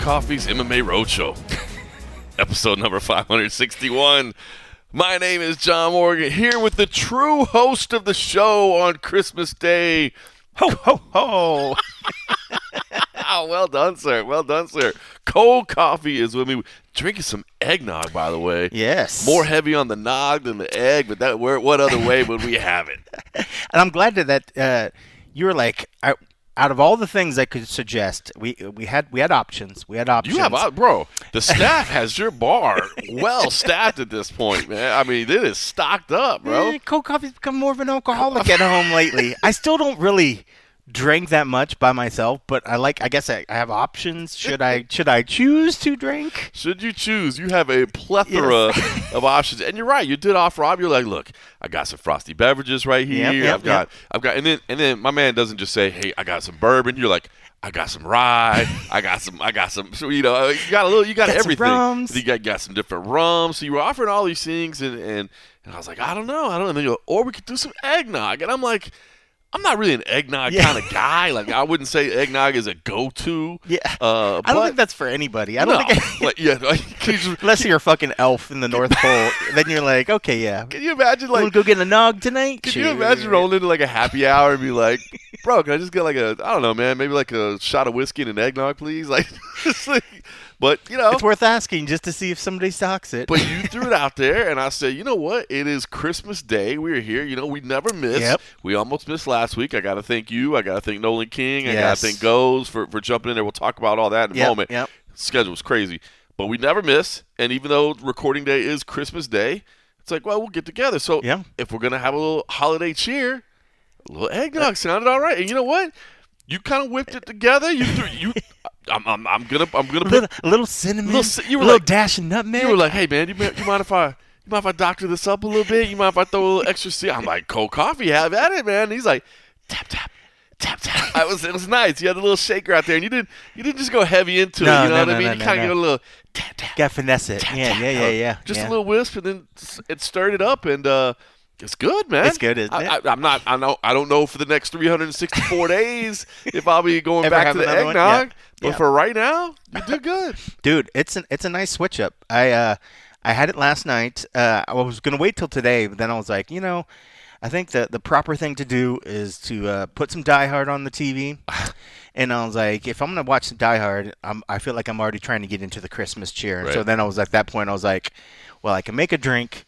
Coffee's MMA Roadshow, episode number 561. My name is John Morgan, here with the true host of the show on Christmas Day. Ho, ho, ho. Oh, well done, sir. Well done, sir. Cold coffee is with me. Drinking some eggnog, by the way. Yes. More heavy on the nog than the egg, but what other way would we have it? And I'm glad that you were like, out of all the things I could suggest, we had options. We had options. You have, bro. The staff has your bar well staffed at this point, man. I mean, it is stocked up, bro. Cold coffee's become more of an alcoholic at home lately. I still don't really drink that much by myself, but I guess I have options. Should I choose to drink? Should you choose? You have a plethora of options, and you're right. You did off Rob. You're like, look, I got some frosty beverages right here. I've got, and then my man doesn't just say, hey, I got some bourbon. You're like, I got some rye. I got some. So, you got everything. Rums. You got some different rums. So you were offering all these things, and I was like, I don't know. And then you're like, or we could do some eggnog, and I'm like, I'm not really an eggnog kind of guy. Like, I wouldn't say eggnog is a go-to. Yeah. I don't think that's for anybody. I don't think unless you're a fucking elf in the North Pole, then you're like, okay, yeah. Can you imagine, like, we'll go get a nog tonight? Can you imagine rolling into like a happy hour and be like, bro, can I just get like I don't know, man, maybe like a shot of whiskey and an eggnog, please? Like, but, it's worth asking just to see if somebody stocks it. But you threw it out there, and I said, you know what? It is Christmas Day. We're here. We never miss. Yep. We almost missed last week. I got to thank you. I got to thank Nolan King. I got to thank Goes for jumping in there. We'll talk about all that in a moment. Yep. Schedule was crazy. But we never miss, and even though recording day is Christmas Day, it's like, well, we'll get together. So if we're going to have a little holiday cheer, a little eggnog sounded all right. And you know what? You kind of whipped it together. I'm gonna put a little cinnamon, a little dash of nutmeg. You were like, hey man, you mind if I doctor this up a little bit? You mind if I throw a little extra? I'm like, cold coffee, have at it, man. And he's like, tap tap. Tap tap. It was nice. You had a little shaker out there, and you didn't just go heavy into it. You know what I mean? You kind of get a little tap tap. Got finesse it. Tap, yeah. Just a little wisp, and then it stirred it up, and it's good, man. It's good, isn't it? I don't know for the next 364 days if I'll be going back to the eggnog. But for right now, you did good, dude. It's a nice switch up. I had it last night. I was gonna wait till today, but then I was like, I think the proper thing to do is to put some Die Hard on the TV. And I was like, if I'm going to watch some Die Hard, I feel like I'm already trying to get into the Christmas cheer. Right. So then I was at that point, I was like, well, I can make a drink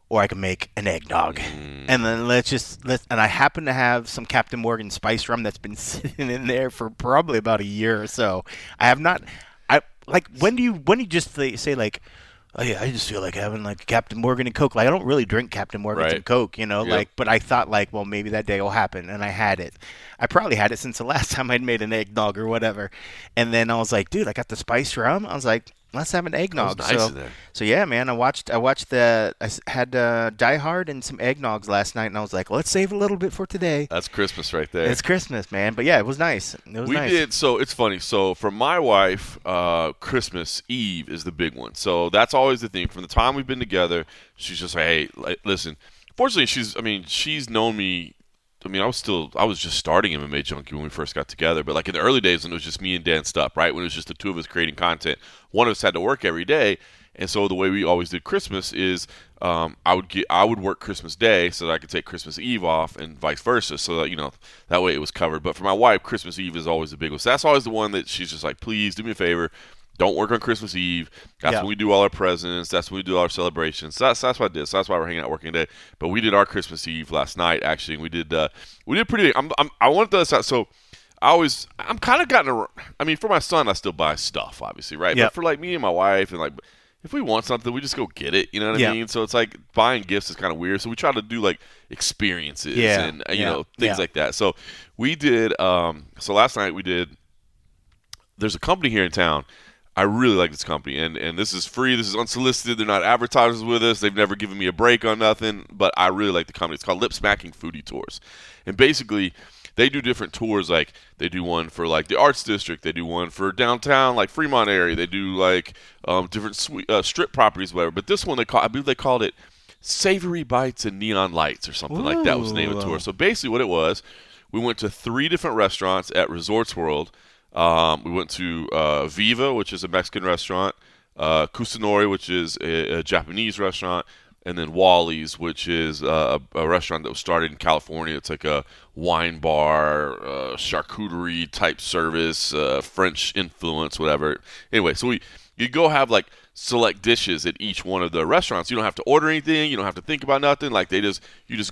or I can make an eggnog. And then and I happen to have some Captain Morgan spice rum that's been sitting in there for probably about a year or so. When do you just say like, oh yeah, I just feel like having like Captain Morgan and Coke. Like I don't really drink Captain Morgan and Coke, but I thought like, well, maybe that day will happen, and I had it. I probably had it since the last time I'd made an eggnog or whatever. And then I was like, dude, I got the spice rum. I was like, let's have an eggnog. That was nice in there. So yeah, man, I had Die Hard and some eggnogs last night, and I was like, let's save a little bit for today. That's Christmas right there. It's Christmas, man. But yeah, it was nice. We did. So it's funny. So for my wife, Christmas Eve is the big one. So that's always the thing. From the time we've been together, she's just like, hey, listen. Fortunately, she's known me. I mean, I was just starting MMA Junkie when we first got together. But like in the early days when it was just me and Dan Stupp, right? When it was just the two of us creating content, one of us had to work every day. And so the way we always did Christmas is I would work Christmas Day so that I could take Christmas Eve off and vice versa. So that, that way it was covered. But for my wife, Christmas Eve is always the big one. So that's always the one that she's just like, please do me a favor. Don't work on Christmas Eve. That's when we do all our presents. That's when we do all our celebrations. So that's what I did. So that's why we're hanging out working today. But we did our Christmas Eve last night, actually. And we did pretty. I wanted to start. So I'm kind of gotten. I mean, for my son, I still buy stuff, obviously, right? But for like me and my wife, and like if we want something, we just go get it. You know what I mean? So it's like buying gifts is kind of weird. So we try to do like experiences and things like that. So we did. So last night we did. There's a company here in town. I really like this company, and this is free. This is unsolicited. They're not advertisers with us. They've never given me a break on nothing, but I really like the company. It's called Lip Smacking Foodie Tours, and basically they do different tours. Like they do one for like the Arts District. They do one for downtown, like Fremont area. They do like different strip properties, whatever. But this one I believe they called it Savory Bites and Neon Lights or something like that was the name of the tour. So basically what it was, we went to 3 different restaurants at Resorts World. We went to Viva, which is a Mexican restaurant, Kusanori, which is a Japanese restaurant, and then Wally's, which is a restaurant that was started in California. It's like a wine bar, charcuterie type service, French influence, whatever. Anyway, so you go have like select dishes at each one of the restaurants. You don't have to order anything. You don't have to think about nothing. Like you just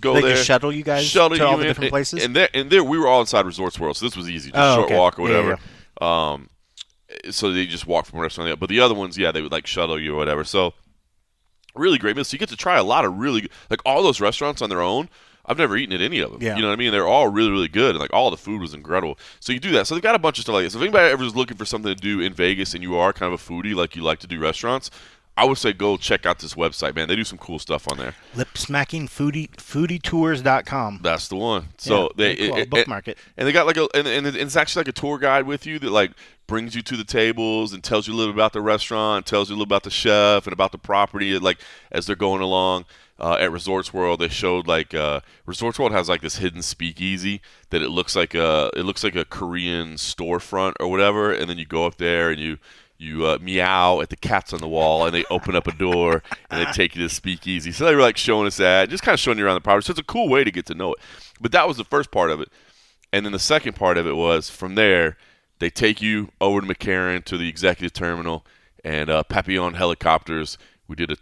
go They there. just shuttle you guys Shuttle to you all the in, different places? And there we were all inside Resorts World, so this was easy. Just short okay. walk or whatever. Yeah. So they just walk from restaurant to the other. But the other ones, yeah, they would like shuttle you or whatever. So really great meals. So you get to try a lot of really like all those restaurants on their own. I've never eaten at any of them. Yeah. You know what I mean? They're all really, really good, and like all the food was incredible. So you do that. So they've got a bunch of stuff like this. So if anybody ever is looking for something to do in Vegas and you are kind of a foodie, like you like to do restaurants, I would say go check out this website, man. They do some cool stuff on there. Lip smacking foodietours.com. That's the one. So I'll bookmark it. And they got like and it's actually like a tour guide with you that like brings you to the tables and tells you a little bit about the restaurant, tells you a little about the chef and about the property, like as they're going along. At Resorts World, they showed like Resorts World has like this hidden speakeasy that it looks like a Korean storefront or whatever, and then you go up there and you meow at the cats on the wall, and they open up a door and they take you to the speakeasy. So they were like showing us that, just kind of showing you around the property. So it's a cool way to get to know it. But that was the first part of it, and then the second part of it was from there they take you over to McCarran to the executive terminal and Papillon helicopters. We did a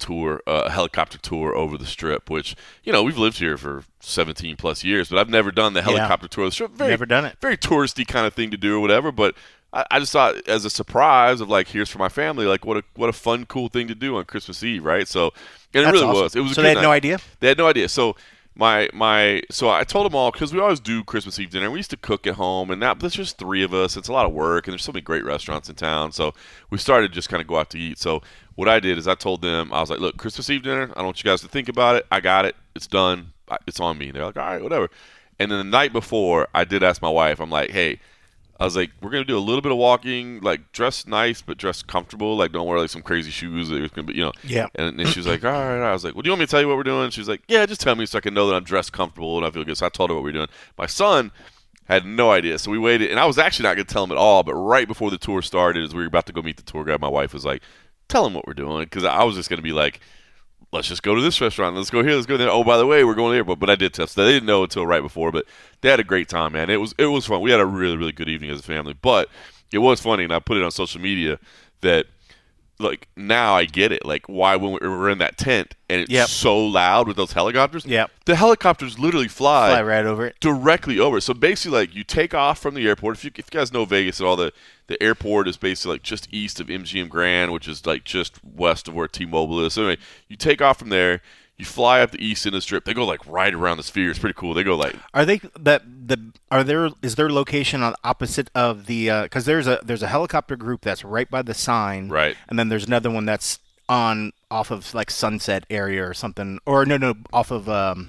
helicopter tour over the Strip, which, we've lived here for 17 plus years, but I've never done the helicopter tour of the Strip. Never done it. Very touristy kind of thing to do or whatever, but I just thought as a surprise of like, here's for my family, like what a fun, cool thing to do on Christmas Eve, right? So, and it really awesome. was. It was a so good they had night. no idea? They had no idea. So so I told them all, because we always do Christmas Eve dinner. We used to cook at home, and now there's just three of us. It's a lot of work, and there's so many great restaurants in town. So we started to just kind of go out to eat. So what I did is I told them, I was like, look, Christmas Eve dinner, I don't want you guys to think about it. I got it. It's done. It's on me. And they're like, all right, whatever. And then the night before, I did ask my wife, I'm like, hey, I was like, we're going to do a little bit of walking, like dress nice, but dress comfortable. Like don't wear like some crazy shoes. That going to be, Yeah. And then she was like, all right. I was like, well, do you want me to tell you what we're doing? She was like, yeah, just tell me so I can know that I'm dressed comfortable and I feel good. So I told her what we were doing. My son had no idea. So we waited, and I was actually not going to tell him at all. But right before the tour started, as we were about to go meet the tour guide, my wife was like, tell him what we're doing. Because I was just going to be like, let's just go to this restaurant. Let's go here. Let's go there. Oh, by the way, we're going there. But I did tell them. They didn't know until right before. But they had a great time, man. It was fun. We had a really, really good evening as a family. But it was funny, and I put it on social media that, like, now I get it. Like, why when we're in that tent and it's so loud with those helicopters. Yep. The helicopters literally fly right over it. directly over it. So basically, like, you take off from the airport. If you guys know Vegas at all, the airport is basically like just east of MGM Grand, which is like just west of where T-Mobile is. So anyway, you take off from there. You fly up the east end of the Strip. They go like right around the Sphere. It's pretty cool. They go like. Is their location on opposite of the? Because there's a helicopter group that's right by the sign. Right. And then there's another one that's off of like Sunset area or something, or no, off of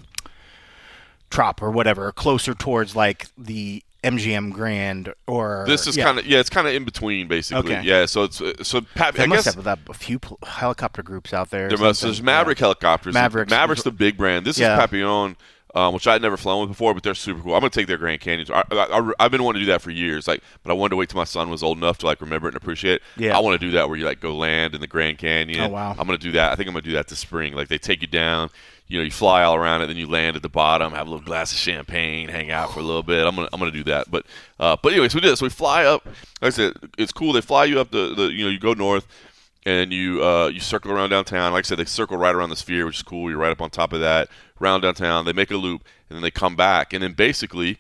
Trop or whatever, closer towards like the MGM Grand or this is kind of it's kind of in between basically. Okay. Yeah, so I must guess have a few helicopter groups out there. there's Maverick helicopters. Maverick's the big brand. This is Papillon, which I'd never flown with before, but they're super cool. I'm gonna take their Grand Canyons. I've been wanting to do that for years, like, but I wanted to wait till my son was old enough to like remember it and appreciate it. Yeah. I want to do that where you like go land in the Grand Canyon. Oh wow. I'm gonna do that. I think I'm gonna do that this spring. Like they take you down. You fly all around it, then you land at the bottom, have a little glass of champagne, hang out for a little bit. I'm gonna do that. But anyway, so we did it. So we fly up. Like I said, it's cool. They fly you up you go north, and you circle around downtown. Like I said, they circle right around the Sphere, which is cool. You're right up on top of that, around downtown. They make a loop, and then they come back, and then basically,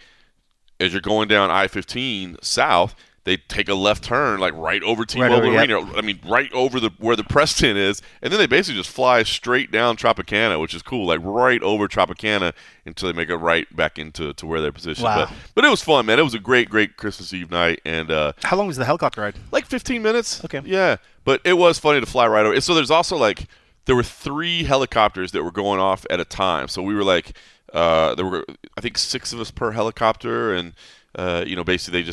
as you're going down I-15 south, they take a left turn, like right over T-Mobile Arena. I mean, right over where the press tent is, and then they basically just fly straight down Tropicana, which is cool, like right over Tropicana until they make a right back into where they're positioned. Wow. But it was fun, man. It was a great, great Christmas Eve night, and how long was the helicopter ride? like 15 minutes. Okay. Yeah, but it was funny to fly right over. So there's also like there were 3 helicopters that were going off at a time. So we were like there were I think 6 of us per helicopter, and basically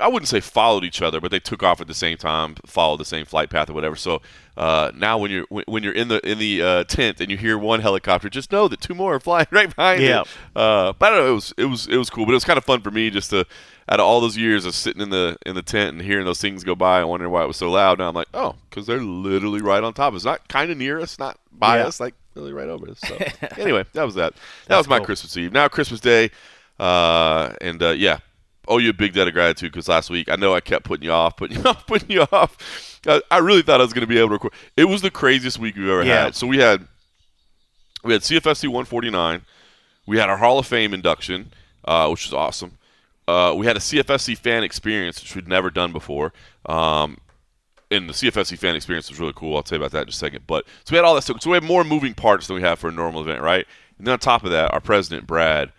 I wouldn't say followed each other, but they took off at the same time, followed the same flight path or whatever. So now when you're in the tent and you hear one helicopter, just know that two more are flying right behind it. But I don't know, it was cool, but it was kind of fun for me just to, out of all those years of sitting in the tent and hearing those things go by and wondering why it was so loud. Now I'm like, oh, because they're literally right on top of us, not kind of near us, not by us, like really right over us. So anyway, that was that. That was my cool Christmas Eve. Now Christmas Day, owe you a big debt of gratitude because last week I know I kept putting you off. I really thought I was going to be able to record. It was the craziest week we've ever had. So we had CFFC 149. We had our Hall of Fame induction, which was awesome. We had a CFFC fan experience, which we'd never done before. And the CFFC fan experience was really cool. I'll tell you about that in just a second. But so we had all that stuff. So we had more moving parts than we have for a normal event, right? And then on top of that, our president, Brad,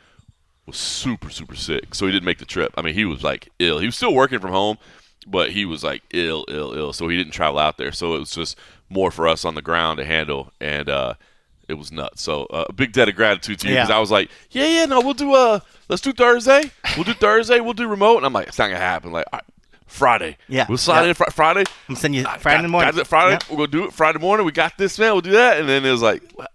was super, super sick. So he didn't make the trip. I mean, he was like ill. He was still working from home, but he was like ill. So he didn't travel out there. So it was just more for us on the ground to handle. And it was nuts. So a big debt of gratitude to you because I was like, we'll do let's do Thursday. We'll do Thursday. We'll do remote. And I'm like, it's not going to happen. Like, all right, Friday. Yeah. We'll slide in Friday. I'm sending you Friday in the morning. Friday. We're going to do it Friday morning. We got this, man. We'll do that. And then it was like, well,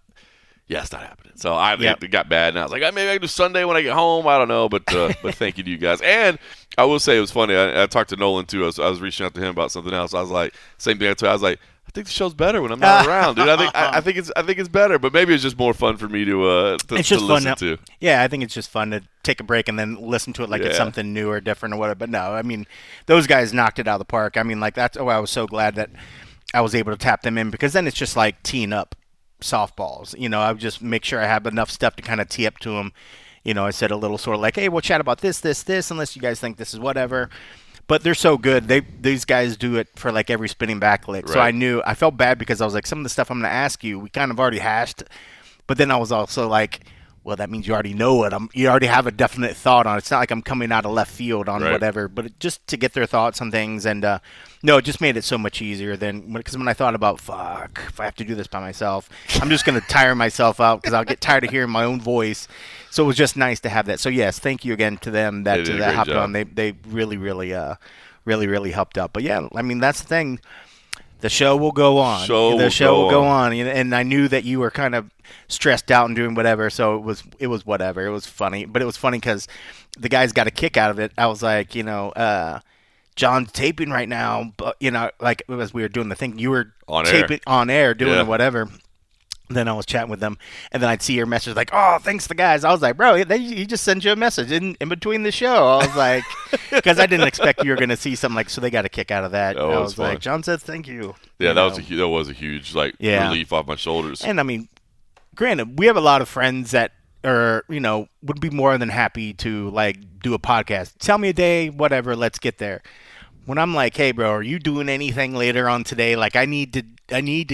yeah, it's not happening. So it got bad, and I was like, maybe I can do Sunday when I get home. I don't know, but thank you to you guys. And I will say it was funny. I talked to Nolan too. I was reaching out to him about something else. I was like, same thing. I was like, I think the show's better when I'm not around, dude. I think it's better, but maybe it's just more fun for me to listen to. Yeah, I think it's just fun to take a break and then listen to it like it's something new or different or whatever. But no, I mean, those guys knocked it out of the park. I mean, like that's I was so glad that I was able to tap them in because then it's just like teeing up softballs. I would just make sure I have enough stuff to kind of tee up to them. I said a little sort of like, hey, we'll chat about this, unless you guys think this is whatever. But they're so good. These guys do it for like every spinning back lick. Right. So I felt bad because I was like, some of the stuff I'm going to ask you, we kind of already hashed. But then I was also like, well, that means you already know it. You already have a definite thought on it. It's not like I'm coming out of left field on whatever, but just to get their thoughts on things. And no, it just made it so much easier because when I thought about, fuck, if I have to do this by myself, I'm just going to tire myself out because I'll get tired of hearing my own voice. So it was just nice to have that. So yes, thank you again to them that hopped on. They really, really, really helped out. But yeah, I mean that's the thing. The show will go on. The show will go on. And I knew that you were kind of stressed out and doing whatever, so it was whatever. It was funny. But it was funny because the guys got a kick out of it. I was like, John's taping right now, but, like as we were doing the thing, you were taping on air doing whatever. Then I was chatting with them, and then I'd see your message like, "Oh, thanks, the guys." I was like, "Bro, he just sent you a message in between the show." I was like, because I didn't expect you were going to see something like. So they got a kick out of that. Oh, I was like, "John said thank you." Yeah, that was a huge relief off my shoulders. And I mean, granted, we have a lot of friends that are would be more than happy to like do a podcast. Tell me a day, whatever. Let's get there. When I'm like, hey, bro, are you doing anything later on today? Like, I need to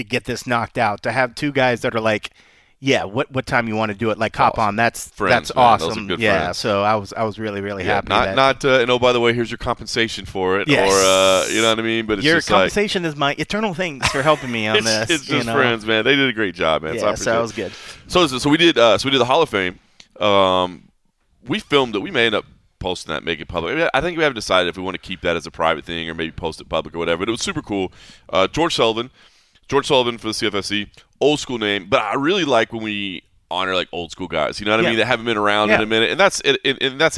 get this knocked out. To have two guys that are like, yeah, what time you want to do it? Like, hop on. That's awesome. Those are good yeah. Friends. So I was really, really happy. And oh, by the way, here's your compensation for it. Yes. Or you know what I mean? But it's your just compensation is my eternal thanks for helping me on this. It's just friends, man. They did a great job, man. Yeah, so it was good. So we did the Hall of Fame. We filmed it. We may end up posting that, make it public. I think we haven't decided if we want to keep that as a private thing or maybe post it public or whatever. But it was super cool. George Sullivan for the CFFC, old school name. But I really like when we honor like old school guys. You know what I mean? That haven't been around in a minute, and that's at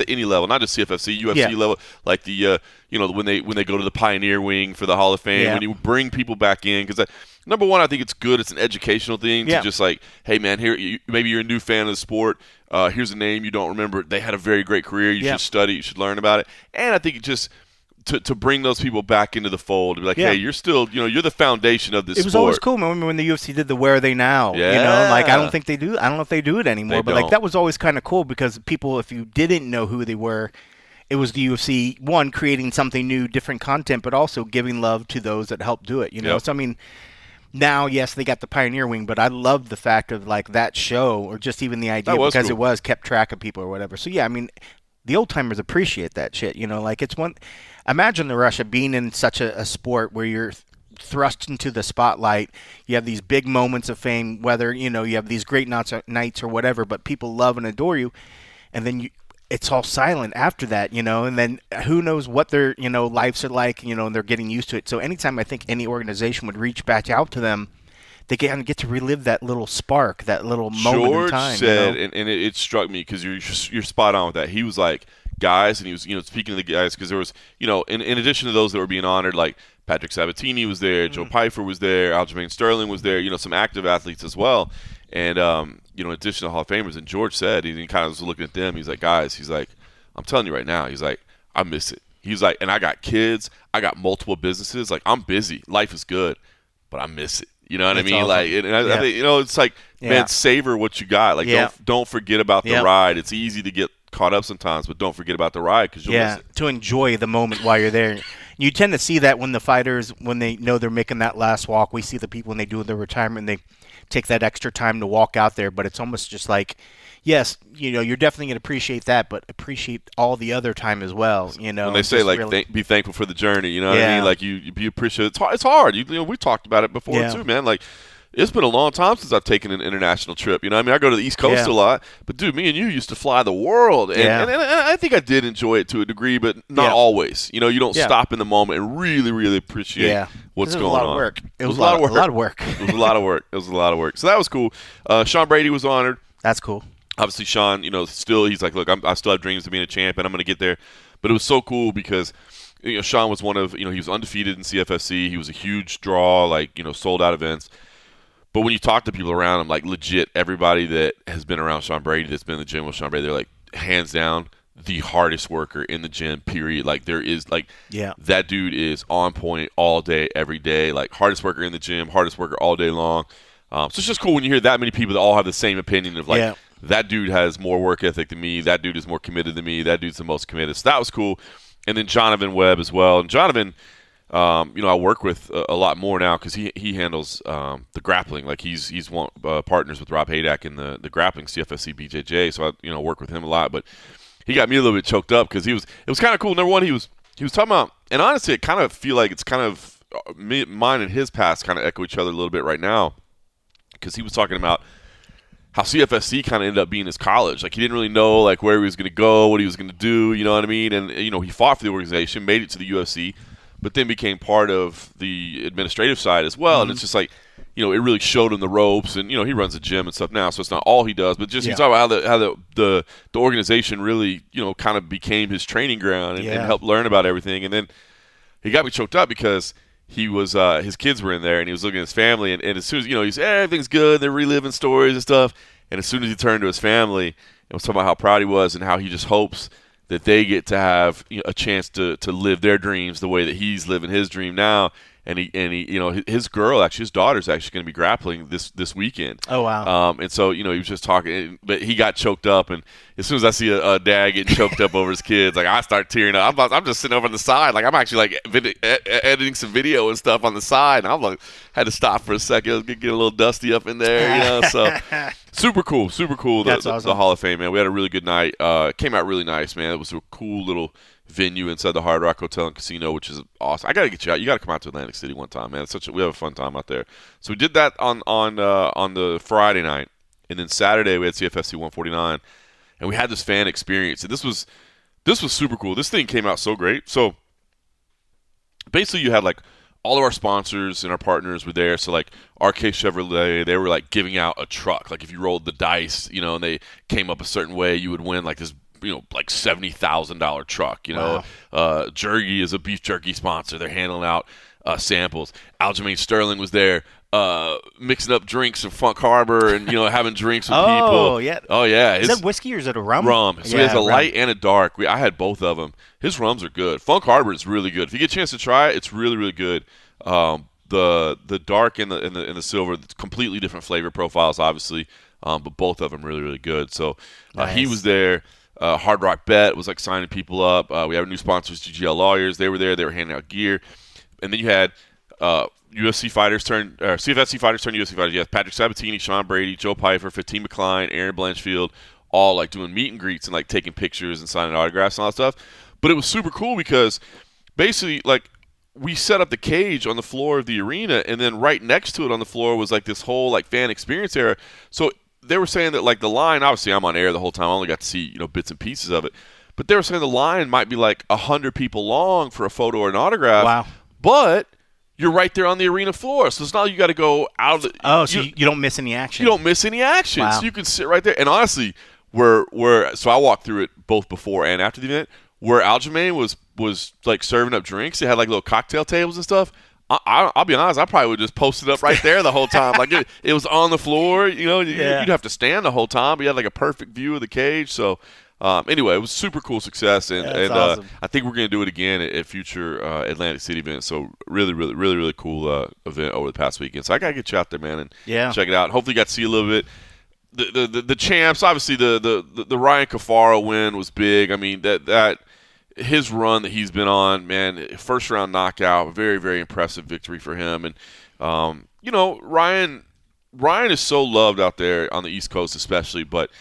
any level, not just CFFC, UFC level. Like the when they go to the Pioneer Wing for the Hall of Fame, when you bring people back in because. Number one, I think it's good. It's an educational thing to just like, hey, man, maybe you're a new fan of the sport. Here's a name you don't remember. They had a very great career. You should study. You should learn about it. And I think it just to bring those people back into the fold, to be like, hey, you're still, you're the foundation of this sport. It was always cool. Remember when the UFC did the Where Are They Now? Yeah. Like I don't know if they do it anymore. But like that was always kind of cool because people, if you didn't know who they were, it was the UFC, one, creating something new, different content, but also giving love to those that helped do it. So I mean. Now, yes, they got the Pioneer Wing, but I love the fact of like that show or just even the idea because it was kept track of people or whatever. So, yeah, I mean, the old timers appreciate that shit. Like it's one – imagine the Russia being in such a sport where you're thrust into the spotlight. You have these big moments of fame, whether, you have these great nights or whatever, but people love and adore you. And then it's all silent after that, and then who knows what their, lives are like, and they're getting used to it. So anytime I think any organization would reach back out to them, they get to relive that little spark, that little moment in George time, said, and it struck me because you're spot on with that. He was like, guys, and he was speaking to the guys because there was in addition to those that were being honored, like Patrick Sabatini was there, Joe Pfeiffer was there, Aljamain Sterling was there, some active athletes as well, and in addition to Hall of Famers. And George said, he kind of was looking at them. He's like, guys, he's like, I'm telling you right now, he's like, I miss it. He's like, and I got kids, I got multiple businesses, like I'm busy, life is good, but I miss it. You know what I mean? Awesome. Like, and I think it's like, man, savor what you got. Like, don't forget about the ride. It's easy to get caught up sometimes, but don't forget about the ride because you'll miss it. To enjoy the moment while you're there. You tend to see that when the fighters, when they know they're making that last walk, we see the people when they do their retirement, they take that extra time to walk out there. But it's almost just like, yes, you're definitely going to appreciate that, but appreciate all the other time as well. When they say like, really, be thankful for the journey. You know what I mean? Like you appreciate it. It's hard. We talked about it before too, man. Like, it's been a long time since I've taken an international trip. You know what I mean? I go to the East Coast a lot. But, dude, me and you used to fly the world. And I think I did enjoy it to a degree, but not always. You don't stop in the moment and really, really appreciate what's going on. It was a lot of work. It was a lot of work. It was a lot of work. So that was cool. Sean Brady was honored. That's cool. Obviously, Sean, still, he's like, look, I still have dreams of being a champion. I'm going to get there. But it was so cool because Sean was one of, he was undefeated in CFFC. He was a huge draw, like, sold out events. But when you talk to people around him, like legit, everybody that has been around Sean Brady, that's been in the gym with Sean Brady, they're like, hands down, the hardest worker in the gym, period. Like, there is, like, that dude is on point all day, every day. Like, hardest worker in the gym, hardest worker all day long. So it's just cool when you hear that many people that all have the same opinion of, like, that dude has more work ethic than me, that dude is more committed than me, that dude's the most committed. So that was cool. And then Jonathan Webb as well. And Jonathan, I work with a lot more now because he handles the grappling. Like he's partners with Rob Haydak in the grappling CFFC BJJ. So I work with him a lot. But he got me a little bit choked up because it was kind of cool. Number one, he was talking about, and honestly, I kind of feel like it's kind of mine and his past kind of echo each other a little bit right now because he was talking about how CFFC kind of ended up being his college. Like, he didn't really know, like, where he was going to go, what he was going to do, you know what I mean? And, he fought for the organization, made it to the UFC, but then became part of the administrative side as well. And it's just like, it really showed him the ropes. And, he runs a gym and stuff now, so it's not all he does. But just he's talking about how the organization really, kind of became his training ground and helped learn about everything. And then he got me choked up because he was his kids were in there, and he was looking at his family. And as soon as, he's, everything's good, they're reliving stories and stuff. And as soon as he turned to his family and was talking about how proud he was and how he just hopes that they get to have a chance to live their dreams the way that he's living his dream now. And he his girl, actually, his daughter's actually going to be grappling this weekend. Oh, wow. And so, he was just talking, but he got choked up. And as soon as I see a dad getting choked up over his kids, like, I start tearing up. I'm just sitting over on the side. Like, I'm actually, like, editing some video and stuff on the side. And I'm like, had to stop for a second. It was getting a little dusty up in there, So, super cool. That's awesome. The Hall of Fame, man. We had a really good night. Came out really nice, man. It was a cool little venue inside the Hard Rock Hotel and Casino, which is awesome. I gotta get you out. You gotta come out to Atlantic City one time, man. We have a fun time out there. So we did that on the Friday night, and then Saturday we had CFFC 149, and we had this fan experience. And this was super cool. This thing came out so great. So basically, you had like all of our sponsors and our partners were there. So like RK Chevrolet, they were like giving out a truck. Like if you rolled the dice, and they came up a certain way, you would win like this, like $70,000 truck. Wow. Jergy is a beef jerky sponsor. They're handling out samples. Aljamain Sterling was there, mixing up drinks in Funk Harbor and having drinks with people. Oh yeah. Is that whiskey or is it a rum? Rum. So he has a light and a dark. I had both of them. His rums are good. Funk Harbor is really good. If you get a chance to try it, it's really, really good. The dark and the silver, completely different flavor profiles, obviously, but both of them really, really good. So nice. He was there. Hard Rock Bet was like signing people up. We have new sponsors, GGL Lawyers. They were there. They were handing out gear. And then you had CFFC fighters turn UFC fighters. You had Patrick Sabatini, Sean Brady, Joe Pfeiffer, Fatima Klein, Aaron Blanchfield, all like doing meet and greets and like taking pictures and signing autographs and all that stuff. But it was super cool because basically like we set up the cage on the floor of the arena, and then right next to it on the floor was like this whole like fan experience area. So they were saying that like the line. Obviously, I'm on air the whole time. I only got to see bits and pieces of it. But they were saying the line might be like 100 people long for a photo or an autograph. Wow. But you're right there on the arena floor, so it's not like you got to go out of the. Oh, so you don't miss any action. You don't miss any action, Wow. so you can sit right there. And honestly, so I walked through it both before and after the event. Where Aljamain was like serving up drinks, they had like little cocktail tables and stuff. I'll be honest, I probably would just post it up right there the whole time. Like it was on the floor, you'd have to stand the whole time, but you had like a perfect view of the cage. So anyway, it was super cool success, and awesome. I think we're going to do it again at future Atlantic City events. So really, really, really, really cool event over the past weekend. So I got to get you out there, man, and check it out. Hopefully you got to see a little bit. The champs, obviously the Ryan Cafaro win was big. I mean that his run that he's been on, man, first round knockout, very, very impressive victory for him. And Ryan is so loved out there on the East Coast, especially. But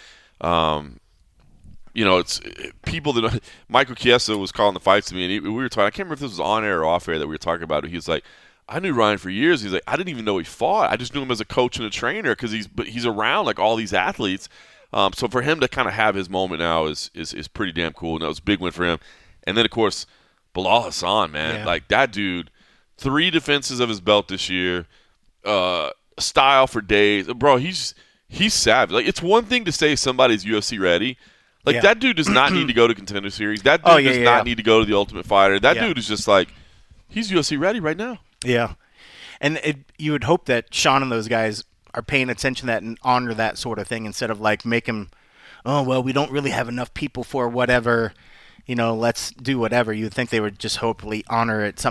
it's people that Michael Chiesa was calling the fights to me, and we were talking. I can't remember if this was on air or off air that we were talking about it. He was like, I knew Ryan for years. He's like, I didn't even know he fought. I just knew him as a coach and a trainer because he's around like all these athletes. So for him to kind of have his moment now is pretty damn cool, and that was a big win for him. And then of course, Bilal Hassan, man, like that dude, 3 defenses of his belt this year, style for days, bro. He's savage. Like it's one thing to say somebody's UFC ready. Like that dude does not need to go to Contender Series. That dude does not need to go to the Ultimate Fighter. That dude is just like he's UFC ready right now. Yeah, and you would hope that Sean and those guys are paying attention to that and honor that sort of thing instead of like make him, oh, well, we don't really have enough people for whatever, let's do whatever. You would think they would just hopefully honor it.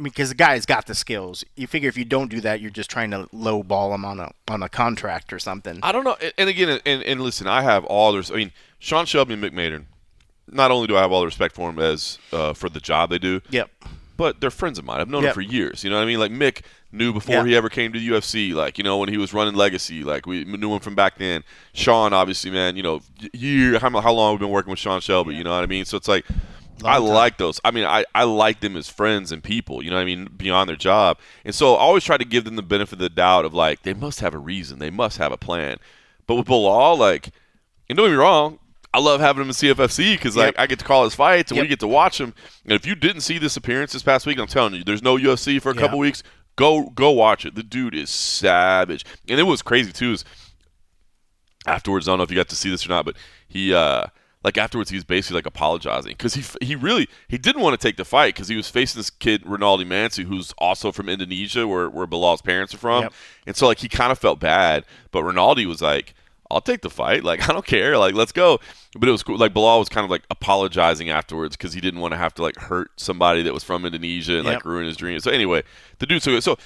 Because the guy's got the skills. You figure if you don't do that, you're just trying to lowball him on a contract or something. I don't know. And again, and listen, I have all this. I mean, Sean Shelby and Mick Maynard, not only do I have all the respect for them as for the job they do, yep, but they're friends of mine. I've known them for years. You know what I mean? Like Mick knew before he ever came to the UFC. Like, when he was running Legacy, like we knew him from back then. Sean, obviously, man, how long we've been working with Sean Shelby, you know what I mean? So it's like, I like those. I mean, I like them as friends and people, you know what I mean, beyond their job. And so I always try to give them the benefit of the doubt of like, they must have a reason. They must have a plan. But with Bilal, like, and don't get me wrong, I love having him in CFFC because like I get to call his fights and we get to watch him. And if you didn't see this appearance this past week, I'm telling you, there's no UFC for a couple weeks. Go watch it. The dude is savage. And it was crazy too. Is afterwards, I don't know if you got to see this or not, but he afterwards he was basically like apologizing because he didn't want to take the fight because he was facing this kid Rinaldi Mansu who's also from Indonesia where Bilal's parents are from, and so like he kind of felt bad, but Rinaldi was like, I'll take the fight. Like, I don't care. Like, let's go. But it was cool. Like, Bilal was kind of like apologizing afterwards because he didn't want to have to like hurt somebody that was from Indonesia and like ruin his dream. So anyway, the dude's so good. So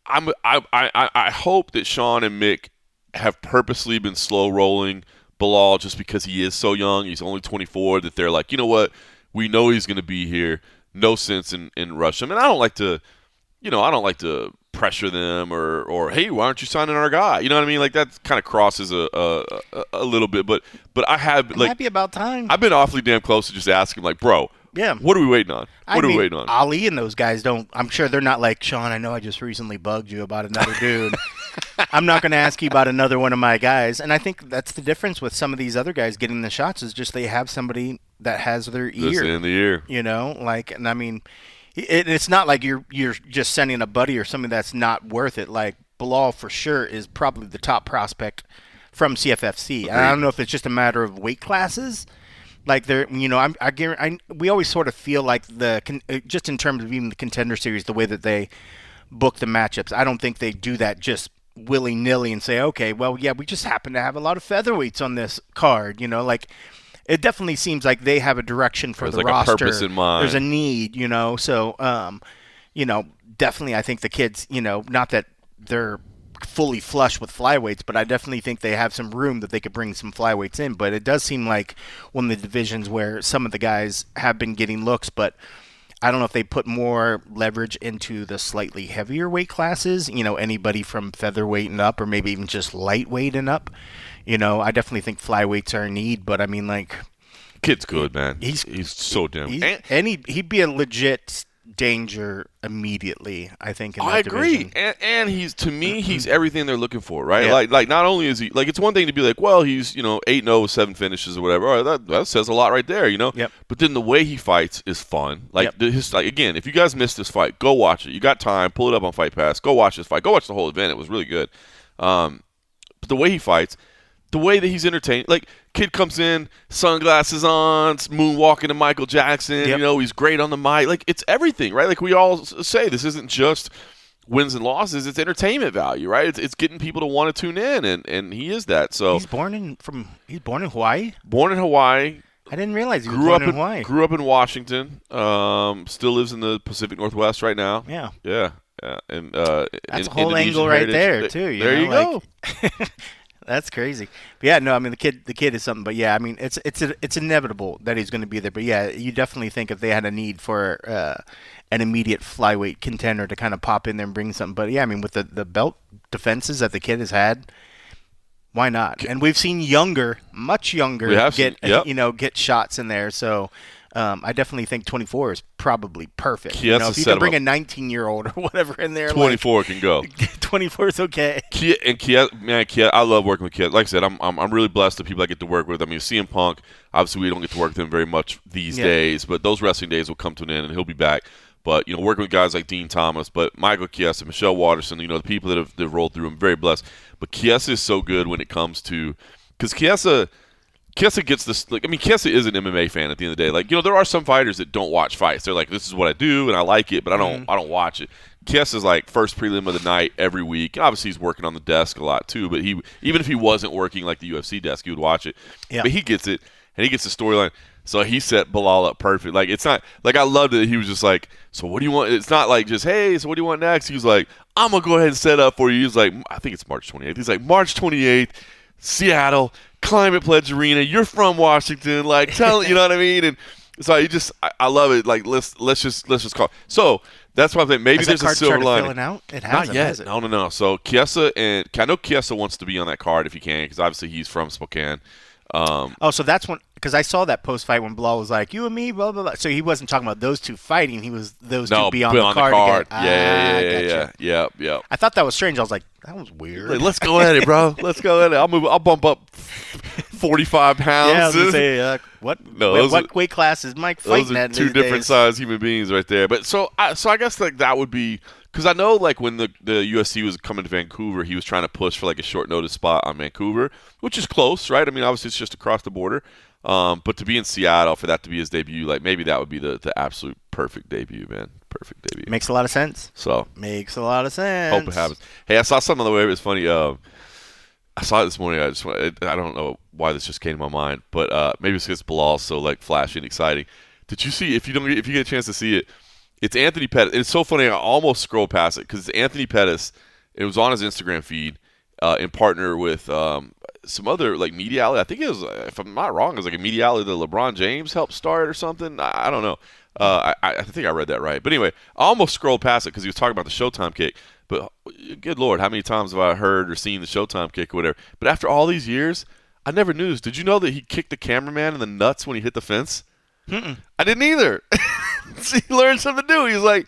I hope that Sean and Mick have purposely been slow rolling Bilal just because he is so young. He's only 24. That they're like, you know what? We know he's going to be here. No sense in rush him. And I don't like to pressure them or hey, why aren't you signing our guy? You know what I mean? Like that kind of crosses a little bit, but I have like might be about time. I've been awfully damn close to just asking like, bro, what are we waiting on? What are we waiting on? Ali and those guys don't. I'm sure they're not like, Sean, I know I just recently bugged you about another dude. I'm not going to ask you about another one of my guys. And I think that's the difference with some of these other guys getting the shots is just they have somebody that has their ear. That's in the ear. And I mean, it's not like you're just sending a buddy or something that's not worth it. Like Bilal for sure is probably the top prospect from CFFC. And I don't know if it's just a matter of weight classes. Like they're, we always sort of feel like just in terms of even the Contender Series, the way that they book the matchups, I don't think they do that just willy-nilly and say, okay, well, yeah, we just happen to have a lot of featherweights on this card. Like it definitely seems like they have a direction for the roster. A purpose in mind. There's a need, So, definitely I think the kids, not that they're fully flush with flyweights, but I definitely think they have some room that they could bring some flyweights in. But it does seem like one of the divisions where some of the guys have been getting looks, but I don't know if they put more leverage into the slightly heavier weight classes, anybody from featherweight and up, or maybe even just lightweight and up. I definitely think flyweights are in need, but I mean, like, kid's good, man. He's so damn. And he'd be a legit danger immediately, I think, in that I agree, division. and he's to me he's everything they're looking for, right? Yeah. Like not only is he like it's one thing to be like, well, he's 8-0 with 7 finishes or whatever. All right, that says a lot right there, Yep. But then the way he fights is fun. Like Yep. like again, if you guys missed this fight, go watch it. You got time, pull it up on Fight Pass. Go watch this fight. Go watch the whole event. It was really good. But the way he fights, the way that he's entertaining, like kid comes in, sunglasses on, moonwalking to Michael Jackson. Yep. He's great on the mic. Like it's everything, right? Like we all say, this isn't just wins and losses; it's entertainment value, right? It's getting people to want to tune in, and he is that. So He's born in Hawaii. born in Hawaii, I didn't realize he was grew born up in Hawaii. grew up in Washington. Still lives in the Pacific Northwest right now. Yeah. Yeah. And That's a whole angle right there too. There you go. That's crazy. But yeah, no, I mean the kid is something. But yeah, I mean it's inevitable that he's going to be there. But yeah, you definitely think if they had a need for an immediate flyweight contender to kind of pop in there and bring something. But yeah, I mean with the belt defenses that the kid has had, why not? And we've seen much younger get shots in there. So I definitely think 24 is probably perfect. If you can bring a 19-year-old or whatever in there, 24 can go. 24 is okay. Kia, I love working with Kia. Like I said, I'm really blessed the people I get to work with. I mean, CM Punk, obviously we don't get to work with him very much these days, but those wrestling days will come to an end and he'll be back. But working with guys like Dean Thomas, but Michael Chiesa, Michelle Watterson, the people that have rolled through, I'm very blessed. But Chiesa is so good when it comes to, because Chiesa gets this. Like, I mean, Chiesa is an MMA fan at the end of the day. Like, there are some fighters that don't watch fights. They're like, this is what I do, and I like it, but I don't watch it. Chiesa's like first prelim of the night every week. And obviously, he's working on the desk a lot too. But even if he wasn't working like the UFC desk, he would watch it. Yeah. But he gets it, and he gets the storyline. So he set Bilal up perfect. Like, it's not like I loved it. He was just like, so what do you want? It's not like just, hey, so what do you want next? He was like, I'm gonna go ahead and set up for you. He was like, I think it's March 28th. He's like, March 28th, Seattle, Climate Pledge Arena. You're from Washington. Like, tell you know what I mean? And so I love it. Like, let's just call. So that's why I'm saying maybe there's a silver lining. Out? It Not hasn't, yet. has it? No. So Chiesa I know Chiesa wants to be on that card if he can, because obviously he's from Spokane. So that's when, because I saw that post fight when Bilal was like, you and me, blah blah blah. So he wasn't talking about those two fighting. He was those two be on the card. Yeah. I thought that was strange. I was like, that was weird. Like, let's go at it, bro. Let's go at it. I'll bump up 45 pounds. Yeah, I was gonna say, what weight class is Mike fighting at? Those are two different size human beings right there. But so I guess like that would be, because I know like when the UFC was coming to Vancouver, he was trying to push for like a short notice spot on Vancouver, which is close, right? I mean, obviously it's just across the border. But to be in Seattle, for that to be his debut, like maybe that would be the absolute perfect debut, man. Perfect debut. Makes a lot of sense. So makes a lot of sense. Hope it happens. Hey, I saw something on the way. It was funny. I saw it this morning. I don't know why this just came to my mind, but maybe it's because Bilal's so like flashy and exciting. Did you see? If you get a chance to see it, it's Anthony Pettis. It's so funny. I almost scrolled past it because it's Anthony Pettis. It was on his Instagram feed in partner with some other like media outlet. I think it was, if I'm not wrong, it was like a media outlet that LeBron James helped start or something. I don't know. I think I read that right. But anyway, I almost scrolled past it because he was talking about the Showtime kick. But good Lord, how many times have I heard or seen the Showtime kick or whatever? But after all these years, I never knew this. Did you know that he kicked the cameraman in the nuts when he hit the fence? Mm-mm. I didn't either. So he learned something new. He's like,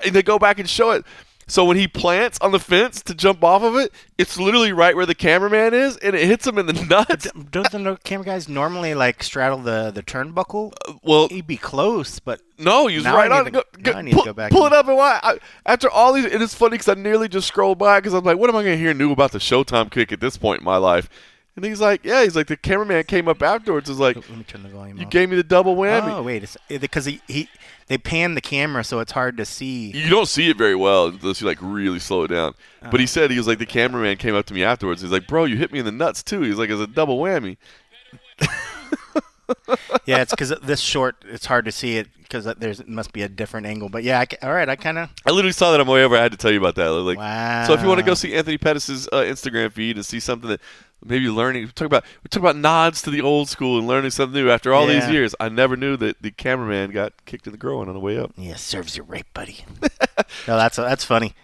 and they go back and show it. So when he plants on the fence to jump off of it, it's literally right where the cameraman is, and it hits him in the nuts. Don't the camera guys normally like straddle the turnbuckle? Well, he'd be close, but no, he was right on. I need to go back. Pull it up and watch. After all these, and it's funny because I nearly just scrolled by because I'm like, what am I going to hear new about the Showtime kick at this point in my life? And he's like, the cameraman came up afterwards. Is like, let me turn the volume you off. gave me the double whammy. Oh wait, because they pan the camera so it's hard to see. You don't see it very well unless you like really slow it down. But he said, he was like, the cameraman came up to me afterwards. He's like, bro, you hit me in the nuts too. He's like, it's a double whammy. Yeah, it's because this short, it's hard to see it because it must be a different angle. But yeah, all right, I literally saw that on my way over. I had to tell you about that. Like, wow. So if you want to go see Anthony Pettis' Instagram feed and see something that maybe learning, we talk about nods to the old school and learning something new after all these years. I never knew that the cameraman got kicked in the groin on the way up. Yeah, serves you right, buddy. No, that's funny.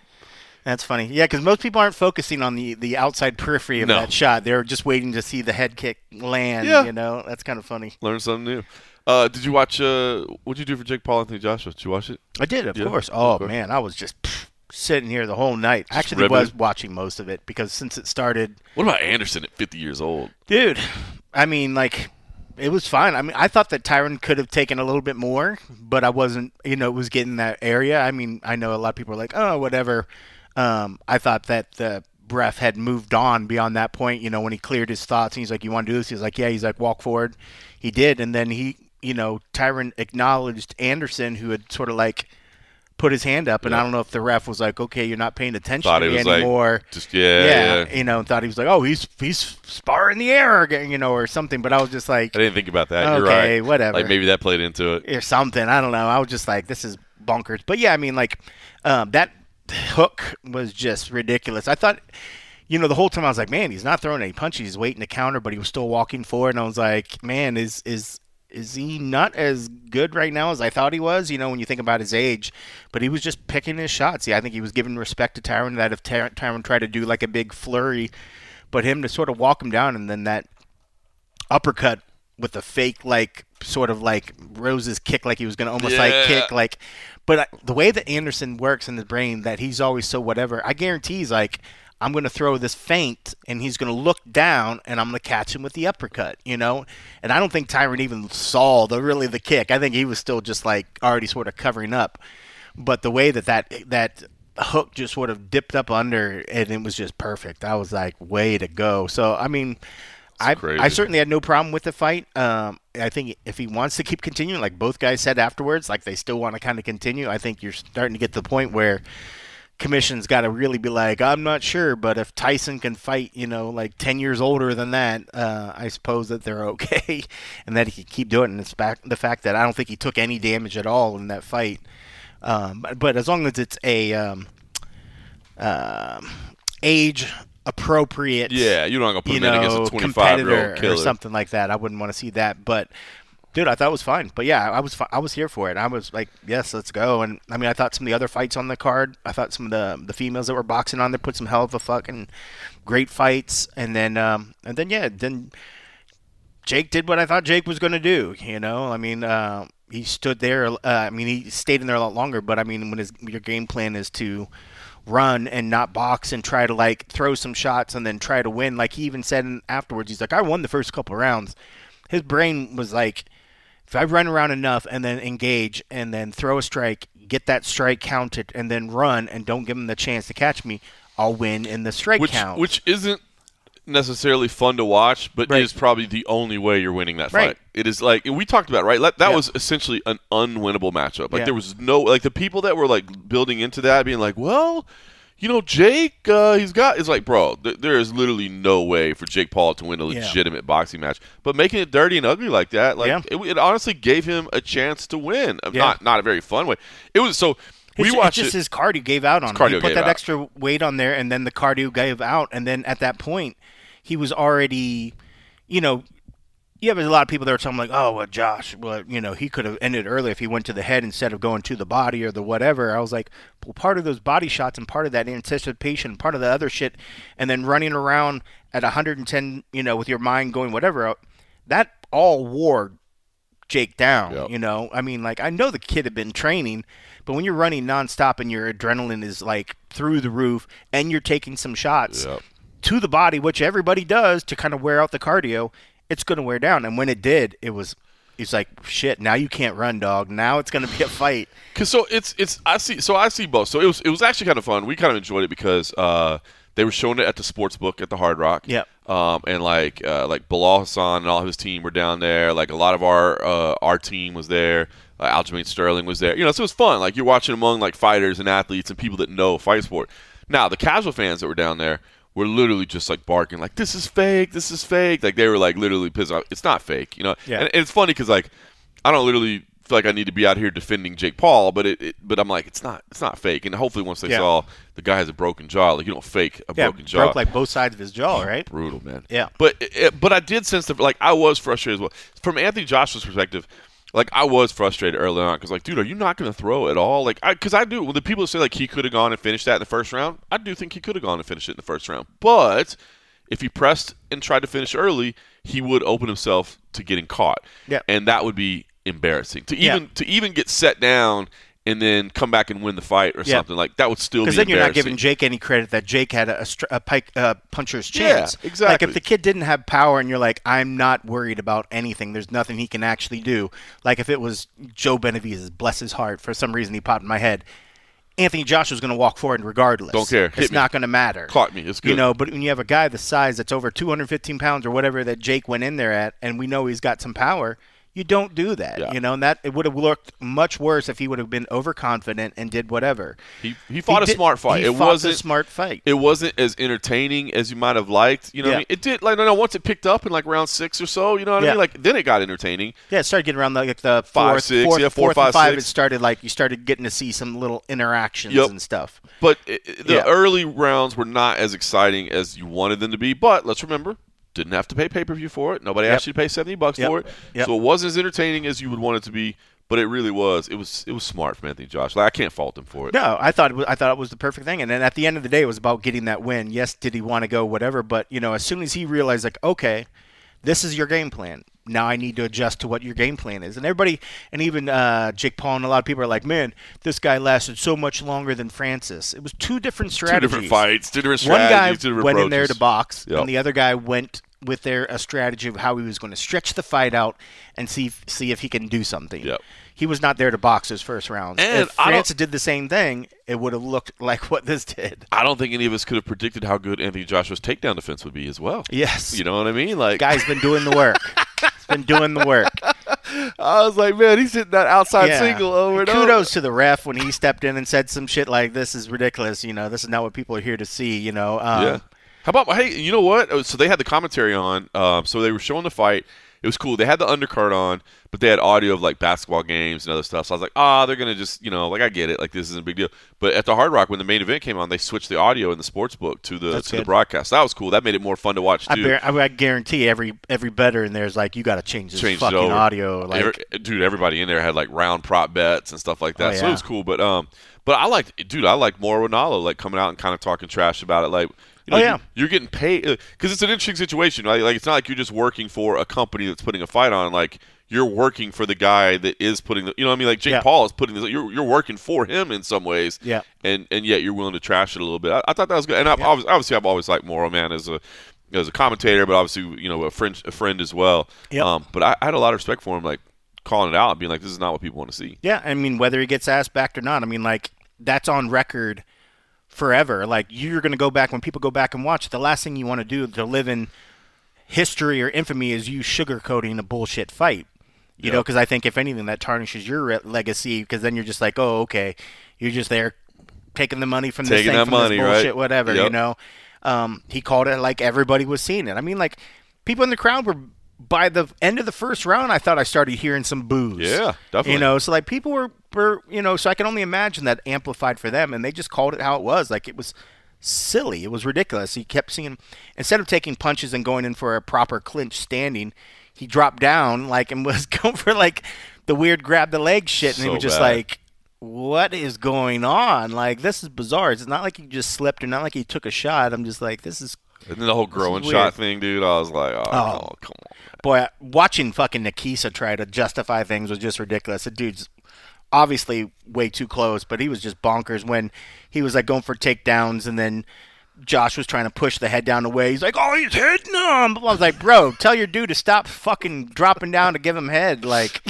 That's funny. Yeah, because most people aren't focusing on the outside periphery of that shot. They're just waiting to see the head kick land. Yeah. That's kind of funny. Learn something new. Did you watch? What'd you do for Jake Paul, Anthony Joshua? Did you watch it? I did, of Yeah. course. Oh Okay. man, I was just sitting here the whole night. Just Actually, was riveted. watching most of it because since it started, What about Anderson at 50 years old? dude. I mean, like, it was fine. I mean, I thought that Tyron could have taken a little bit more, but I wasn't. It was getting that area. I mean, I know a lot of people are like, oh, whatever. I thought that the ref had moved on beyond that point. When he cleared his thoughts, and he's like, "You want to do this?" He's like, "Yeah." He's like, "Walk forward." He did, and then Tyron acknowledged Anderson, who had sort of like put his hand up, and I Yeah. don't know if the ref was like, "Okay, you're not paying attention Thought to it me was anymore." like just yeah. Thought he was like, "Oh, he's sparring the air again," or something. But I was just like, I didn't think about that. You're "Okay, right. whatever," Like maybe that played into it. or something. I don't know. I was just like, "This is bonkers." But yeah, I mean, like that hook was just ridiculous. I thought. The whole time I was like, man, he's not throwing any punches. He's waiting to counter, but he was still walking forward. And I was like, man, is he not as good right now as I thought he was? When you think about his age, but he was just picking his shots. Yeah, I think he was giving respect to Tyron. That if Tyron tried to do like a big flurry, but him to sort of walk him down, and then that uppercut with the fake like sort of like Rose's kick, like he was gonna almost like Yeah. kick like. But the way that Anderson works in his brain, that he's always so whatever. I guarantee he's like, I'm going to throw this feint, and he's going to look down, and I'm going to catch him with the uppercut, And I don't think Tyron even saw the kick. I think he was still just like already sort of covering up. But the way that hook just sort of dipped up under, and it was just perfect. I was like, way to go. So I mean, I Crazy. certainly had no problem with the fight. I think if he wants to keep continuing, like both guys said afterwards, like they still want to kind of continue. I think you're starting to get to the point where commission's got to really be like, I'm not sure, but if Tyson can fight, like 10 years older than that, I suppose that they're okay, and that he can keep doing it. And it's the fact that I don't think he took any damage at all in that fight. But as long as it's a age appropriate, Yeah, you don't gonna put him in against a 25-year-old competitor killer or something like that, I wouldn't want to see that. But dude, I thought it was fine. But yeah, I was here for it. I was like, yes, let's go. And I mean, I thought some of the other fights on the card, I thought some of the females that were boxing on there put some hell of a fucking great fights. And then then Jake did what I thought Jake was going to do. I mean, he stood there. I mean, he stayed in there a lot longer. But I mean, when your game plan is to run and not box and try to like throw some shots and then try to win, like he even said afterwards, he's like, I won the first couple of rounds. His brain was like, if I run around enough and then engage and then throw a strike, get that strike counted, and then run and don't give him the chance to catch me, I'll win in the strike count. Which isn't necessarily fun to watch, but Right. is probably the only way you're winning that fight. Right. It is like, and we talked about it, right? That Yeah. was essentially an unwinnable matchup. Like Yeah. there was no, like the people that were like building into that, being like, well, Jake, it's like, bro, there is literally no way for Jake Paul to win a legitimate boxing match. But making it dirty and ugly like that, like Yeah. it honestly gave him a chance to win. Yeah. Not a very fun way. It was so. We watched it's just it. his cardio gave out on him. cardio He put gave that out. extra weight on there, and then the cardio gave out. And then at that point, he was already, you have a lot of people that are telling like, oh, well, Josh, well, he could have ended early if he went to the head instead of going to the body or the whatever. I was like, well, part of those body shots and part of that anticipation, part of the other shit, and then running around at 110, with your mind going whatever, that all wore Jake down. Yep. I mean, like, I know the kid had been training, but when you're running nonstop and your adrenaline is like through the roof and you're taking some shots Yep. to the body, which everybody does to kind of wear out the cardio, it's going to wear down. And when it did, it's like, shit, now you can't run, dog. Now it's going to be a fight. Cause I see both. So it was actually kind of fun. We kind of enjoyed it because they were showing it at the sports book at the Hard Rock. Yep. And like Bilal Hassan and all of his team were down there. Like a lot of our team was there. Aljamain Sterling was there. So it was fun. Like you're watching among like fighters and athletes and people that know fight sport. Now the casual fans that were down there were literally just like barking like, this is fake, this is fake. Like they were like literally pissed off. It's not fake, Yeah. And it's funny because like I don't literally feel like I need to be out here defending Jake Paul, but but I'm like, it's not fake. And hopefully once they saw the guy has a broken jaw, like you don't fake a broken jaw. Broke like both sides of his jaw, right? Brutal, man. Yeah. But I did sense that like I was frustrated as well. From Anthony Joshua's perspective, like I was frustrated early on because like, dude, are you not going to throw at all? Like, because I do. When the people say like he could have gone and finished that in the first round, I do think he could have gone and finished it in the first round. But if he pressed and tried to finish early, he would open himself to getting caught. Yeah. And that would be embarrassing to even get set down and then come back and win the fight or something. Like that would still be because then you're not embarrassing. giving Jake any credit that Jake had a puncher's chance. Yeah, exactly. Like if the kid didn't have power and you're like, I'm not worried about anything. There's nothing he can actually do. Like if it was Joe Benavidez, bless his heart, for some reason he popped in my head. Anthony Joshua's going to walk forward regardless. Don't care. It's not going to matter. Caught me. It's good. But when you have a guy the size that's over 215 pounds or whatever that Jake went in there at, and we know he's got some power, you don't do that. Yeah. And that it would have looked much worse if he would have been overconfident and did whatever. He fought a smart fight. It wasn't a smart fight. It wasn't as entertaining as you might have liked. You know what I mean? It did. Like once it picked up in like round 6 or so, you know what I mean? Like then it got entertaining. Yeah, it started getting around like the 5, 6, fourth, 5, and 5. 6. It started like you started getting to see some little interactions and stuff. But the early rounds were not as exciting as you wanted them to be. But let's remember, didn't have to pay pay-per-view for it. Nobody asked you to pay $70 for it. So it wasn't as entertaining as you would want it to be, but it really was. It was smart from Anthony Joshua. Like, I can't fault him for it. No, I thought it was the perfect thing. And then at the end of the day, it was about getting that win. Yes, did he want to go whatever, but as soon as he realized like, okay, this is your game plan. Now I need to adjust to what your game plan is. And everybody, and even Jake Paul and a lot of people are like, man, this guy lasted so much longer than Francis. It was 2 different strategies. 2 different fights, 2 different strategies. One guy 2 different went approaches. in there to box, and the other guy went with a strategy of how he was going to stretch the fight out and see if he can do something. Yep. He was not there to box his first rounds. And if Francis did the same thing, it would have looked like what this did. I don't think any of us could have predicted how good Anthony Joshua's takedown defense would be as well. Yes. You know what I mean? Like, guy's been doing the work. He's been doing the work. I was like, man, he's hitting that outside single over and over. Kudos to the ref when he stepped in and said some shit like, this is ridiculous. This is not what people are here to see. Yeah. How about, hey, you know what? So they had the commentary on. So they were showing the fight. It was cool. They had the undercard on, but they had audio of like basketball games and other stuff. So I was like, they're going to just, like I get it. Like this isn't a big deal. But at the Hard Rock, when the main event came on, they switched the audio in the sports book to the broadcast. That was cool. That made it more fun to watch too. I guarantee every bettor in there is like, you got to change this fucking audio. Like, everybody in there had like round prop bets and stuff like that. So it was cool. But I liked Mauro Ranallo like coming out and kind of talking trash about it. Like, you're getting paid because it's an interesting situation. Right? Like it's not like you're just working for a company that's putting a fight on. Like you're working for the guy that is putting the. You know what I mean? Like Jake Paul is putting this. You're working for him in some ways. Yeah. And yet you're willing to trash it a little bit. I thought that was good. And obviously I've always liked Mauro, man, as a commentator, but obviously a friend as well. Yep. But I had a lot of respect for him, like calling it out, and being like, this is not what people want to see. Yeah, I mean whether he gets ass backed or not. I mean like that's on record. Forever. Like you're going to go back when people go back and watch, the last thing you want to do to live in history or infamy is you sugarcoating a bullshit fight. You know, because I think if anything that tarnishes your legacy because then you're just like, oh, okay, you're just there taking the money from this thing, from this bullshit, right? Whatever, He called it like everybody was seeing it. I mean, like people in the crowd were, by the end of the first round, I thought I started hearing some boos. Yeah, definitely. So like people were so I can only imagine that amplified for them, and they just called it how it was. Like it was silly. It was ridiculous. He kept seeing, instead of taking punches and going in for a proper clinch standing, he dropped down like and was going for like the weird grab the leg shit, and he was just like, what is going on? Like this is bizarre. It's not like he just slipped or not like he took a shot. I'm just like, this is. And then the whole growing shot thing, dude, I was like, oh come on. Boy, watching fucking Nikisa try to justify things was just ridiculous. The dude's obviously way too close, but he was just bonkers when he was like going for takedowns and then Josh was trying to push the head down away. He's like, oh, he's hitting him. I was like, bro, tell your dude to stop fucking dropping down to give him head. Like,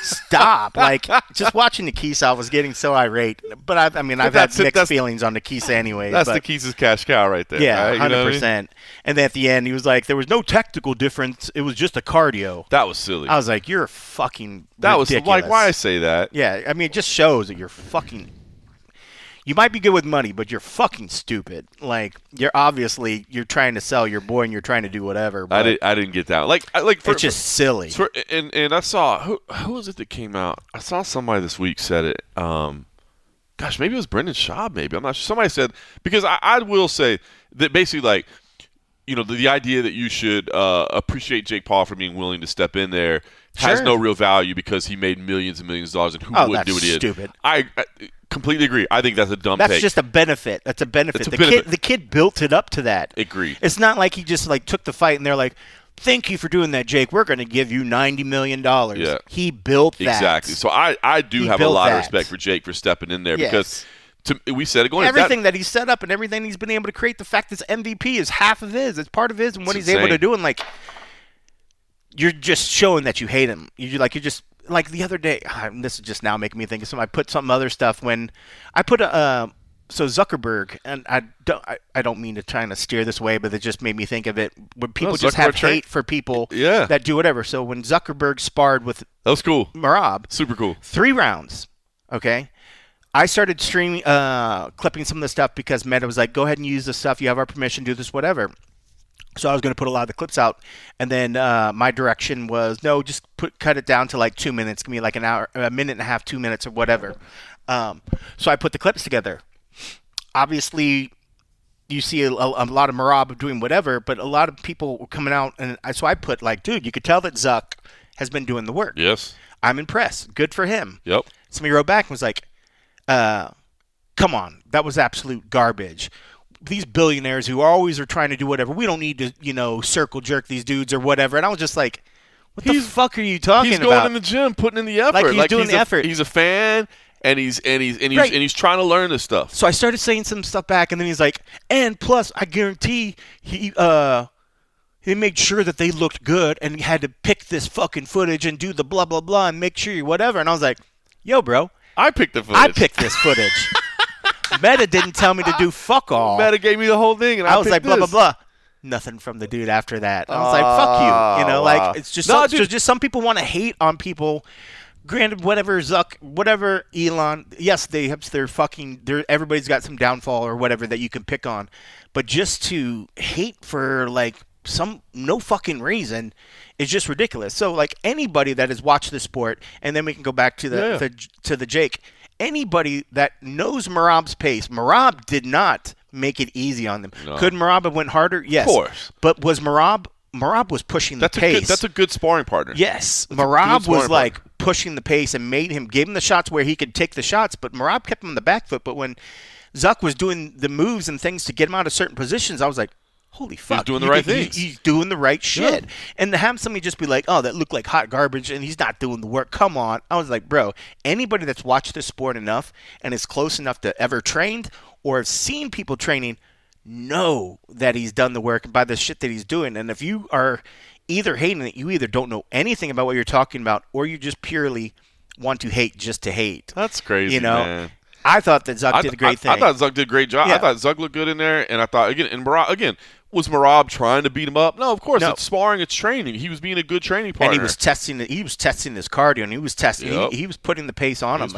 stop. Like, just watching Nikisa, I was getting so irate. But I've had mixed feelings on Nikisa anyway. That's Nikisa's cash cow right there. Yeah, right? 100%. You know what I mean? And then at the end, he was like, there was no tactical difference. It was just a cardio. That was silly. I was like, you're fucking That ridiculous. was like, why I say that? Yeah, I mean, it just shows that you're fucking. You might be good with money, but you're fucking stupid. Like you're trying to sell your boy and you're trying to do whatever. But I didn't get that. It's just silly. And I saw who was it that came out? I saw somebody this week said it. Gosh, maybe it was Brendan Schaub. Maybe I'm not sure. Somebody said because I will say that basically like. The idea that you should appreciate Jake Paul for being willing to step in there has no real value because he made millions and millions of dollars, and who wouldn't do what he did? Stupid. I completely agree. I think that's a dumb take. That's just a benefit. That's a benefit. The kid built it up to that. Agreed. It's not like he just like took the fight and they're like, Thank you for doing that, Jake. We're going to give you $90 million. Yeah. He built that. Exactly. So I do have a lot of respect for Jake for stepping in there because we said it going everything that he set up and everything he's been able to create. The fact this MVP is half of his, it's part of his, and what he's able to do. And like, you're just showing that you hate him. You're just like the other day. This is just now making me think of something. I put some other stuff when I put so Zuckerberg, and I don't mean to try to steer this way, but it just made me think of it. When people just have hate for people that do whatever. So when Zuckerberg sparred with that was cool. Merab, super cool. 3 rounds. Okay. I started streaming, clipping some of the stuff because Meta was like, go ahead and use this stuff. You have our permission, do this, whatever. So I was going to put a lot of the clips out. And then my direction was, no, just cut it down to like 2 minutes. Give me like an hour, a minute and a half, 2 minutes or whatever. So I put the clips together. Obviously, you see a lot of Merab doing whatever, but a lot of people were coming out. And so I put like, dude, you could tell that Zuck has been doing the work. Yes. I'm impressed. Good for him. Yep. Somebody wrote back and was like, come on, that was absolute garbage. These billionaires who always are trying to do whatever, we don't need to, circle jerk these dudes or whatever. And I was just like, what the fuck are you talking about? He's going in the gym, putting in the effort. Like he's doing the effort. He's a fan, and he's trying to learn this stuff. So I started saying some stuff back, and then he's like, and plus, I guarantee he made sure that they looked good, and he had to pick this fucking footage and do the blah blah blah and make sure you whatever. And I was like, yo, bro. I picked the footage. I picked this footage. Meta didn't tell me to do fuck all. Meta gave me the whole thing, and I was like, blah, blah, blah. Nothing from the dude after that. I was like, fuck you. Wow. Like, it's just, just some people want to hate on people. Granted, whatever Zuck, whatever Elon, yes, they have everybody's got some downfall or whatever that you can pick on. But just to hate for, like, no fucking reason is just ridiculous. So like anybody that has watched the sport, and then we can go back to the Jake. Anybody that knows Merab's pace, Merab did not make it easy on them. No. Could Merab have went harder? Yes. Of course. But was Merab was pushing the pace. That's a good sparring partner. Yes. Merab was like pushing the pace and gave him the shots where he could take the shots, but Merab kept him on the back foot. But when Zuck was doing the moves and things to get him out of certain positions, I was like, holy fuck. He's doing the right things. He's doing the right shit. Yeah. And to have somebody just be like, oh, that looked like hot garbage and he's not doing the work. Come on. I was like, bro, anybody that's watched this sport enough and is close enough to ever trained or have seen people training know that he's done the work by the shit that he's doing. And if you are either hating it, you either don't know anything about what you're talking about or you just purely want to hate just to hate. That's crazy, man. I thought that Zuck did a great thing. I thought Zuck did a great job. Yeah. I thought Zuck looked good in there, and I thought was Merab trying to beat him up? No, of course. No. It's sparring. It's training. He was being a good training partner. And he was testing his cardio, and he was testing. Yep. He was putting the pace on him.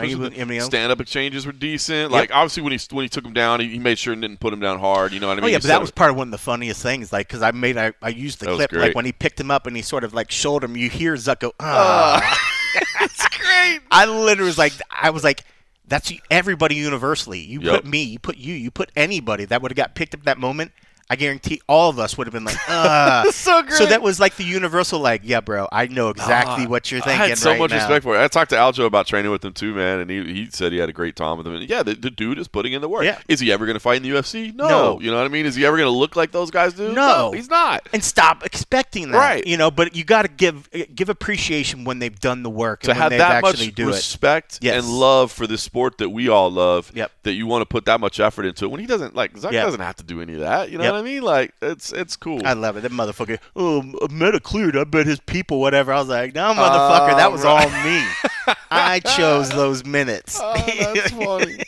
Stand-up exchanges were decent. Yep. Like obviously when he took him down, he made sure and didn't put him down hard. You know what I mean? Oh yeah, but that was part of one of the funniest things. Like because I used the clip like when he picked him up and he sort of like shouldered him. You hear Zuck go, That's great. I literally was like. That's everybody universally. You put me, you put you put anybody that would have got picked up that moment. I guarantee all of us would have been like, so great. So that was like the universal, like, yeah, bro, I know exactly what you're thinking. I had so right much now. respect for it. I talked to Aljo about training with him too, man, and he said he had a great time with him. And yeah, the dude is putting in the work. Yeah. Is he ever going to fight in the UFC? No. You know what I mean? Is he ever going to look like those guys do? No, he's not. And stop expecting that. Right. But you got to give appreciation when they've done the work. To and have when that they've much actually do respect it. and love for this sport that we all love, yep. that you want to put that much effort into it. When he doesn't, like, Zuck doesn't have to do any of that. You know what I mean? Like, it's cool. I love it. That motherfucker, Meta cleared. I bet his people, whatever. I was like, no, motherfucker, that was all me. I chose those minutes. That's funny.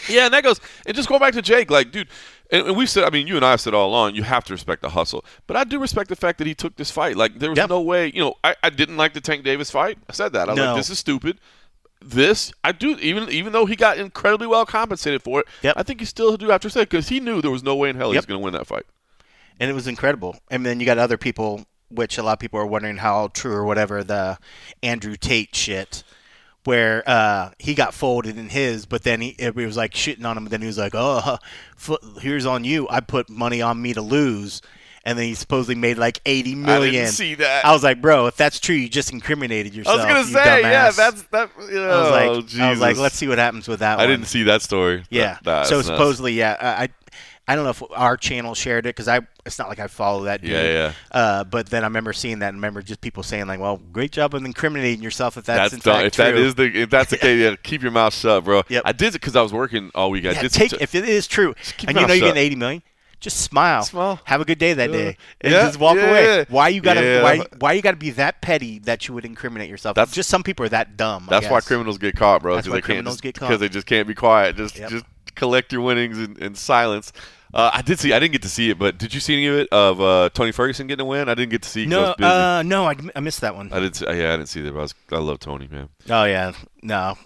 Yeah, and that goes, and just go back to Jake, like, dude, and we've said, I mean, you and I have said all along, you have to respect the hustle. But I do respect the fact that he took this fight. Like, there was no way, I didn't like the Tank Davis fight. I said that. I was like, this is stupid. This, I do, even though he got incredibly well compensated for it, I think he still do have to say it because he knew there was no way in hell he was going to win that fight. And it was incredible. And then you got other people, which a lot of people are wondering how true or whatever, the Andrew Tate shit, where he got folded in his, but then it was like shitting on him. And then he was like, here's on you. I put money on me to lose. And then he supposedly made like $80 million. I didn't see that. I was like, bro, if that's true, you just incriminated yourself. I was going to say, yeah, that's that. I was like, let's see what happens with that one. I didn't see that story. Yeah. So supposedly, I don't know if our channel shared it because it's not like I follow that dude. Yeah. But then I remember seeing that and remember just people saying like, well, great job of incriminating yourself if that's in dumb. fact true. If that's the case, yeah, keep your mouth shut, bro. Yep. I did it because I was working all week. If it is true and you know you're getting 80 million, just smile. Have a good day that day, and just walk away. Why you gotta why you gotta be that petty that you would incriminate yourself? Just some people are that dumb. That's why criminals get caught, bro. That's why criminals get caught because they just can't be quiet. Just collect your winnings in silence. I didn't get to see it, but did you see any of it of Tony Ferguson getting a win? I didn't get to see. No, I was busy. no, I missed that one. I didn't see that. But I love Tony, man. Oh yeah, no.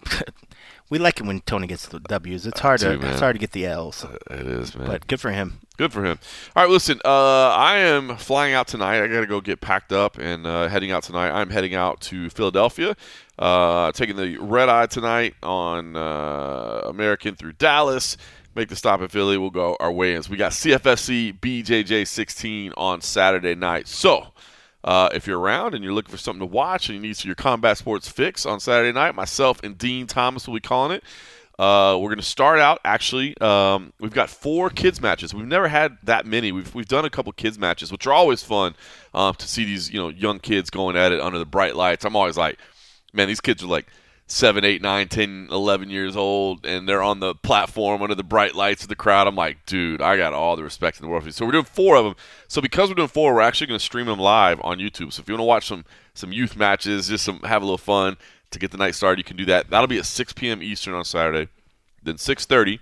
We like it when Tony gets the W's. It's hard to get the L's. It is, man. But good for him. Good for him. All right, listen. I am flying out tonight. I got to go get packed up and heading out tonight. I'm heading out to Philadelphia, taking the red eye tonight on American through Dallas. Make the stop in Philly. We'll go our way-ins. We got CFFC BJJ 16 on Saturday night. So, if you're around and you're looking for something to watch and you need your combat sports fix on Saturday night, myself and Dean Thomas will be calling it. We're going to start out, actually, we've got 4 kids matches. We've never had that many. We've done a couple kids matches, which are always fun to see these young kids going at it under the bright lights. I'm always like, man, these kids are like 7, 8, 9, 10, 11 years old, and they're on the platform under the bright lights of the crowd. I'm like, dude, I got all the respect in the world for you. So we're doing 4 of them. So because we're doing 4, we're actually going to stream them live on YouTube. So if you want to watch some youth matches, just have a little fun to get the night started, you can do that. That'll be at 6 p.m. Eastern on Saturday. Then 6:30,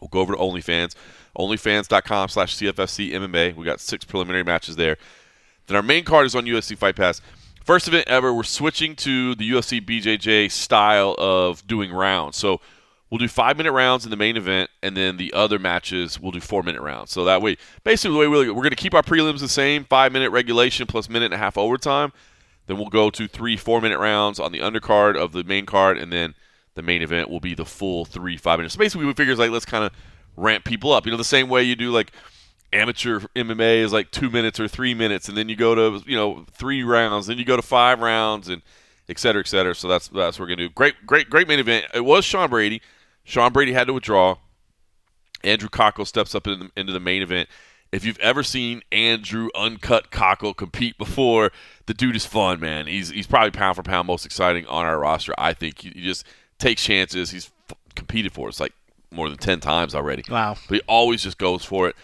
we'll go over to OnlyFans, onlyfans.com/CFFC MMA. We got 6 preliminary matches there. Then our main card is on UFC Fight Pass. First event ever, we're switching to the UFC BJJ style of doing rounds. So we'll do 5-minute rounds in the main event, and then the other matches we'll do 4-minute rounds. So that way, basically the way we're going to keep our prelims the same, 5-minute regulation plus minute and a half overtime. Then we'll go to 3 4-minute rounds on the undercard of the main card, and then the main event will be the full 3 5-minutes. So basically, we figure like let's kind of ramp people up. The same way you do like amateur MMA is like 2 minutes or 3 minutes, and then you go to 3 rounds, then you go to 5 rounds, and et cetera, et cetera. So that's what we're gonna do. Great main event. It was Sean Brady. Sean Brady had to withdraw. Andrew Cockle steps up into the main event. If you've ever seen Andrew Uncut Cockle compete before, the dude is fun, man. He's probably pound for pound most exciting on our roster. I think he just takes chances. He's competed for us like more than 10 times already. Wow. But he always just goes for it.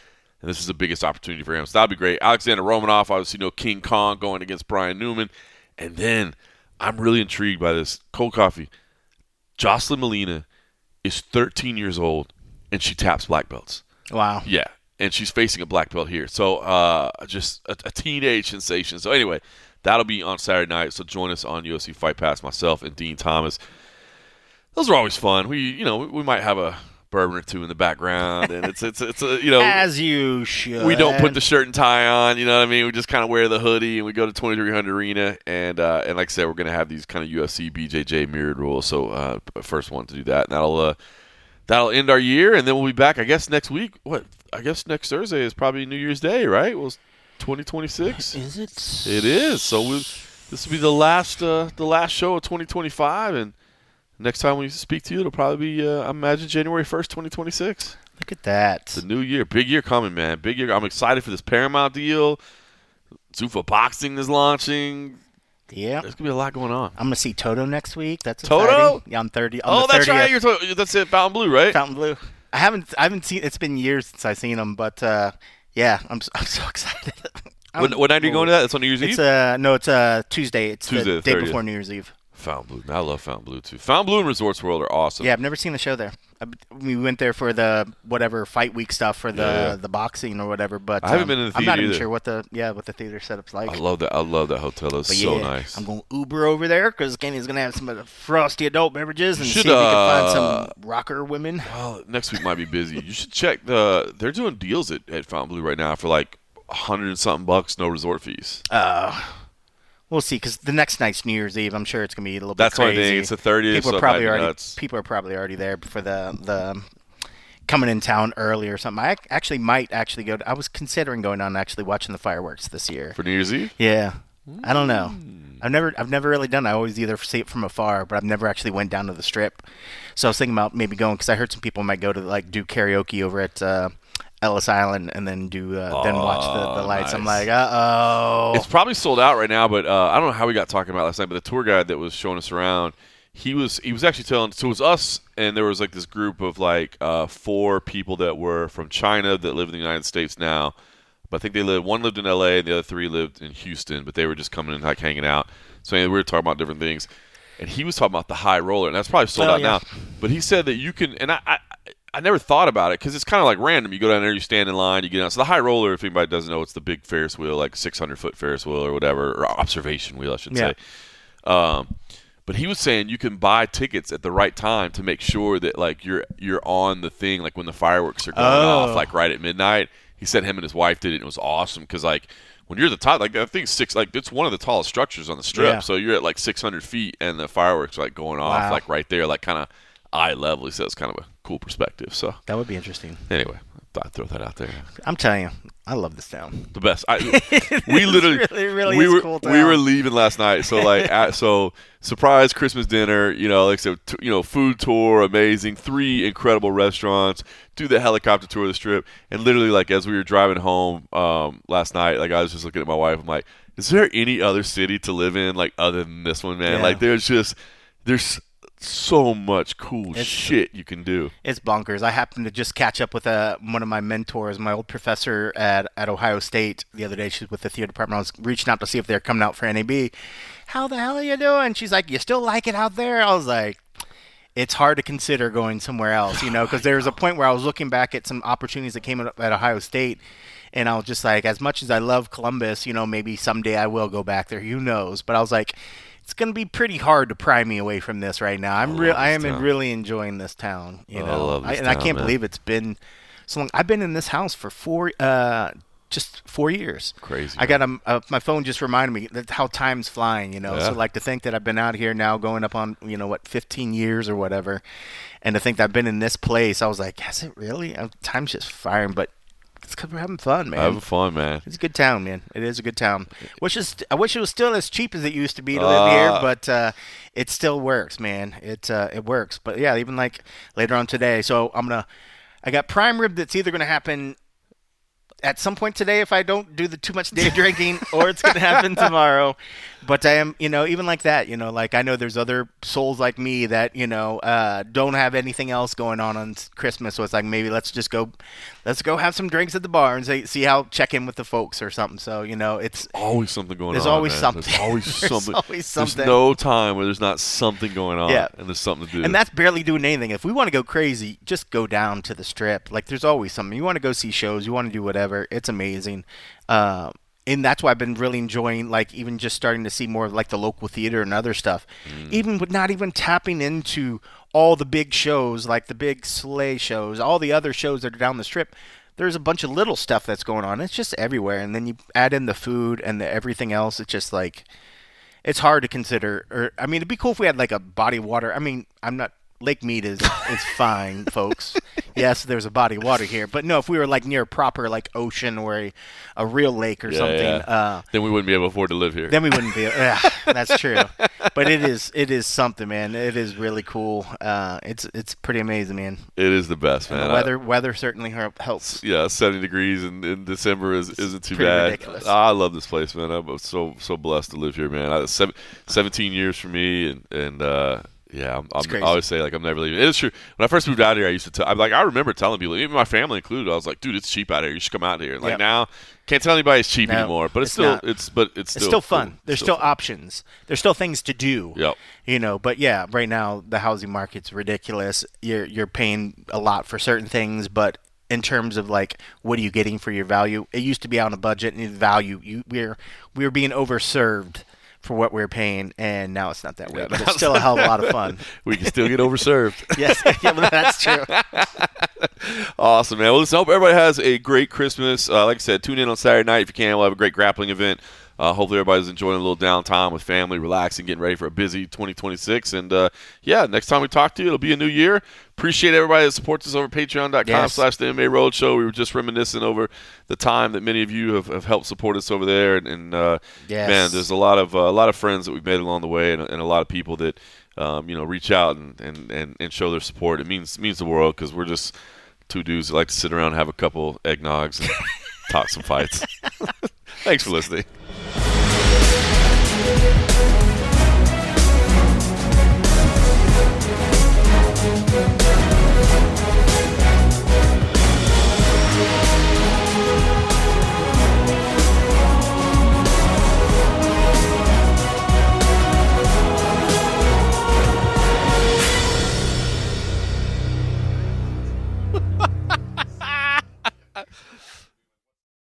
And this is the biggest opportunity for him. So that'll be great. Alexander Romanov, obviously, King Kong going against Brian Newman. And then I'm really intrigued by this. Cold coffee. Jocelyn Molina is 13 years old, and she taps black belts. Wow. Yeah. And she's facing a black belt here. So just a teenage sensation. So anyway, that'll be on Saturday night. So join us on UFC Fight Pass, myself and Dean Thomas. Those are always fun. We might have a bourbon or 2 in the background, and it's as you should. We don't put the shirt and tie on, you know what I mean? We just kind of wear the hoodie, and we go to 2300 Arena, and like I said, we're gonna have these kind of UFC BJJ mirrored rules. So first one to do that, and that'll end our year, and then we'll be back. I guess next week. What? I guess next Thursday is probably New Year's Day, right? Well, 2026. Is it? It is. So this will be the last show of 2025, and next time we speak to you, it'll probably be, I imagine, January 1st, 2026. Look at that. The new year. Big year coming, man. Big year. I'm excited for this Paramount deal. Zuffa Boxing is launching. Yeah. There's going to be a lot going on. I'm going to see Toto next week. That's Toto? exciting. Yeah, I'm 30. That's right. That's it. Fountain Blue, right? Fountain Blue. I haven't seen. It's been years since I've seen him, but yeah, I'm so excited. What night are you going to that? It's on New Year's Eve? It's Tuesday. It's Tuesday, the day 30th. before New Year's Eve. Fountain Blue. I love Fountain Blue, too. Fountain Blue and Resorts World are awesome. Yeah, I've never seen the show there. We went there for the whatever fight week stuff for the boxing or whatever, but I haven't been in the theater I'm not even either. sure what the theater setup's like. I love that hotel. It's so nice. I'm going to Uber over there because Kenny's going to have some of the frosty adult beverages and see if we can find some rocker women. Well, next week might be busy. You should check they're doing deals at Fountain Blue right now for like $100 and something bucks, no resort fees. We'll see, because the next night's New Year's Eve. I'm sure it's gonna be a little bit crazy. That's my thing. It's the 30th. People are probably already there for the coming in town early or something. I actually might go. I was considering going on and actually watching the fireworks this year for New Year's Eve. Yeah, I don't know. I've never really done it. I always either see it from afar, but I've never actually went down to the Strip. So I was thinking about maybe going because I heard some people might go to like do karaoke over at Ellis Island and then do then watch the lights. Nice. I'm like, uh-oh. It's probably sold out right now, but I don't know how we got talking about it last night. But the tour guide that was showing us around, he was actually telling. So it was us, and there was like this group of like 4 people that were from China that live in the United States now. But I think one lived in L.A. and the other 3 lived in Houston. But they were just coming and like hanging out. So anyway, we were talking about different things, and he was talking about the high roller, and that's probably sold out now. But he said that you can, and I never thought about it because it's kind of like random. You go down there, you stand in line, you get out. So the high roller, if anybody doesn't know, it's the big Ferris wheel, like 600-foot Ferris wheel or whatever, or observation wheel, I should say. But he was saying you can buy tickets at the right time to make sure that like you're on the thing, like when the fireworks are going off, like right at midnight. He said him and his wife did it, and it was awesome because like when you're at the top, like I think it's one of the tallest structures on the strip. Yeah. So you're at like 600 feet, and the fireworks are like going off like right there, like kind of eye level. He said it's kind of a cool perspective. So that would be interesting. Anyway, I thought I'd throw that out there. I'm telling you, I love this town. The best. We literally, really is cool town. We were leaving last night, so like, so surprise Christmas dinner. You know, like so, food tour, amazing. 3 incredible restaurants. Do the helicopter tour of the strip, and literally, like as we were driving home last night, like I was just looking at my wife. I'm like, is there any other city to live in like other than this one, man? Yeah. Like there's so much cool shit you can do. It's bonkers. I happened to just catch up with one of my mentors, my old professor at Ohio State the other day. She's with the theater department. I was reaching out to see if they're coming out for NAB. How the hell are you doing? She's like, you still like it out there? I was like, it's hard to consider going somewhere else, because there was a point where I was looking back at some opportunities that came up at Ohio State, and I was just like, as much as I love Columbus, maybe someday I will go back there. Who knows? But I was like, it's going to be pretty hard to pry me away from this right now. I am really enjoying this town, I love this town, I can't believe it's been so long. I've been in this house for 4 years. Crazy. I got my phone just reminded me that how time's flying, So like to think that I've been out here now going up on 15 years or whatever, and to think that I've been in this place, I was like, has it really? Time's just firing, but it's because we're having fun, man. Having fun, man. It's a good town, man. It is a good town. I wish it was still as cheap as it used to be to live here, but it still works, man. It works. But yeah, even like later on today. So I got prime rib that's either gonna happen at some point today if I don't do too much day drinking, or it's going to happen tomorrow. But I am, even like that, like I know there's other souls like me that, don't have anything else going on Christmas. So it's like, maybe let's go have some drinks at the bar and check in with the folks or something. So, it's always something going on. There's always something. There's always something. There's always something. There's no time where there's not something going on. Yeah. And there's something to do. And that's barely doing anything. If we want to go crazy, just go down to the strip. Like there's always something. You want to go see shows. You want to do whatever. It's amazing. And that's why I've been really enjoying, like, even just starting to see more of, like, the local theater and other stuff. Even with not even tapping into all the big shows, like the big sleigh shows, all the other shows that are down the strip. There's a bunch of little stuff that's going on. It's just everywhere. And then you add in the food and everything else. It's just, like, it's hard to consider. It'd be cool if we had, like, a body of water. I'm not... Lake Mead is fine, folks. Yes, there's a body of water here, but no, if we were like near a proper like ocean or a real lake or something, then we wouldn't be able to afford to live here. Then we wouldn't be. That's true. But it is something, man. It is really cool. It's pretty amazing, man. It is the best, man. The weather certainly helps. Yeah, 70 degrees in December isn't too pretty bad. Ridiculous. I love this place, man. I'm so blessed to live here, man. 17 years for me, and yeah, I always say, like, I'm never leaving. It is true. When I first moved out here, I used to tell, I remember telling people, even my family included, I was like, dude, it's cheap out here. You should come out here. And like now, can't tell anybody it's cheap anymore. But it's still fun. Cool. There's still options. There's still things to do. Yep. But yeah, right now the housing market's ridiculous. You're paying a lot for certain things, but in terms of like what are you getting for your value? It used to be on a budget, and the value we were being overserved for what we're paying, and now it's not that way. But it's still a hell of a lot of fun. We can still get overserved. Yes, that's true. Awesome, man. Well, listen, I hope everybody has a great Christmas. Like I said, tune in on Saturday night if you can. We'll have a great grappling event. Hopefully everybody's enjoying a little downtime with family, relaxing, getting ready for a busy 2026. And, next time we talk to you, it'll be a new year. Appreciate everybody that supports us over patreon.com/the MMA Roadshow. We were just reminiscing over the time that many of you have helped support us over there. And man, there's a lot of friends that we've made along the way, and a lot of people that, reach out and show their support. It means the world, because we're just two dudes that like to sit around and have a couple eggnogs and talk some fights. Thanks for listening.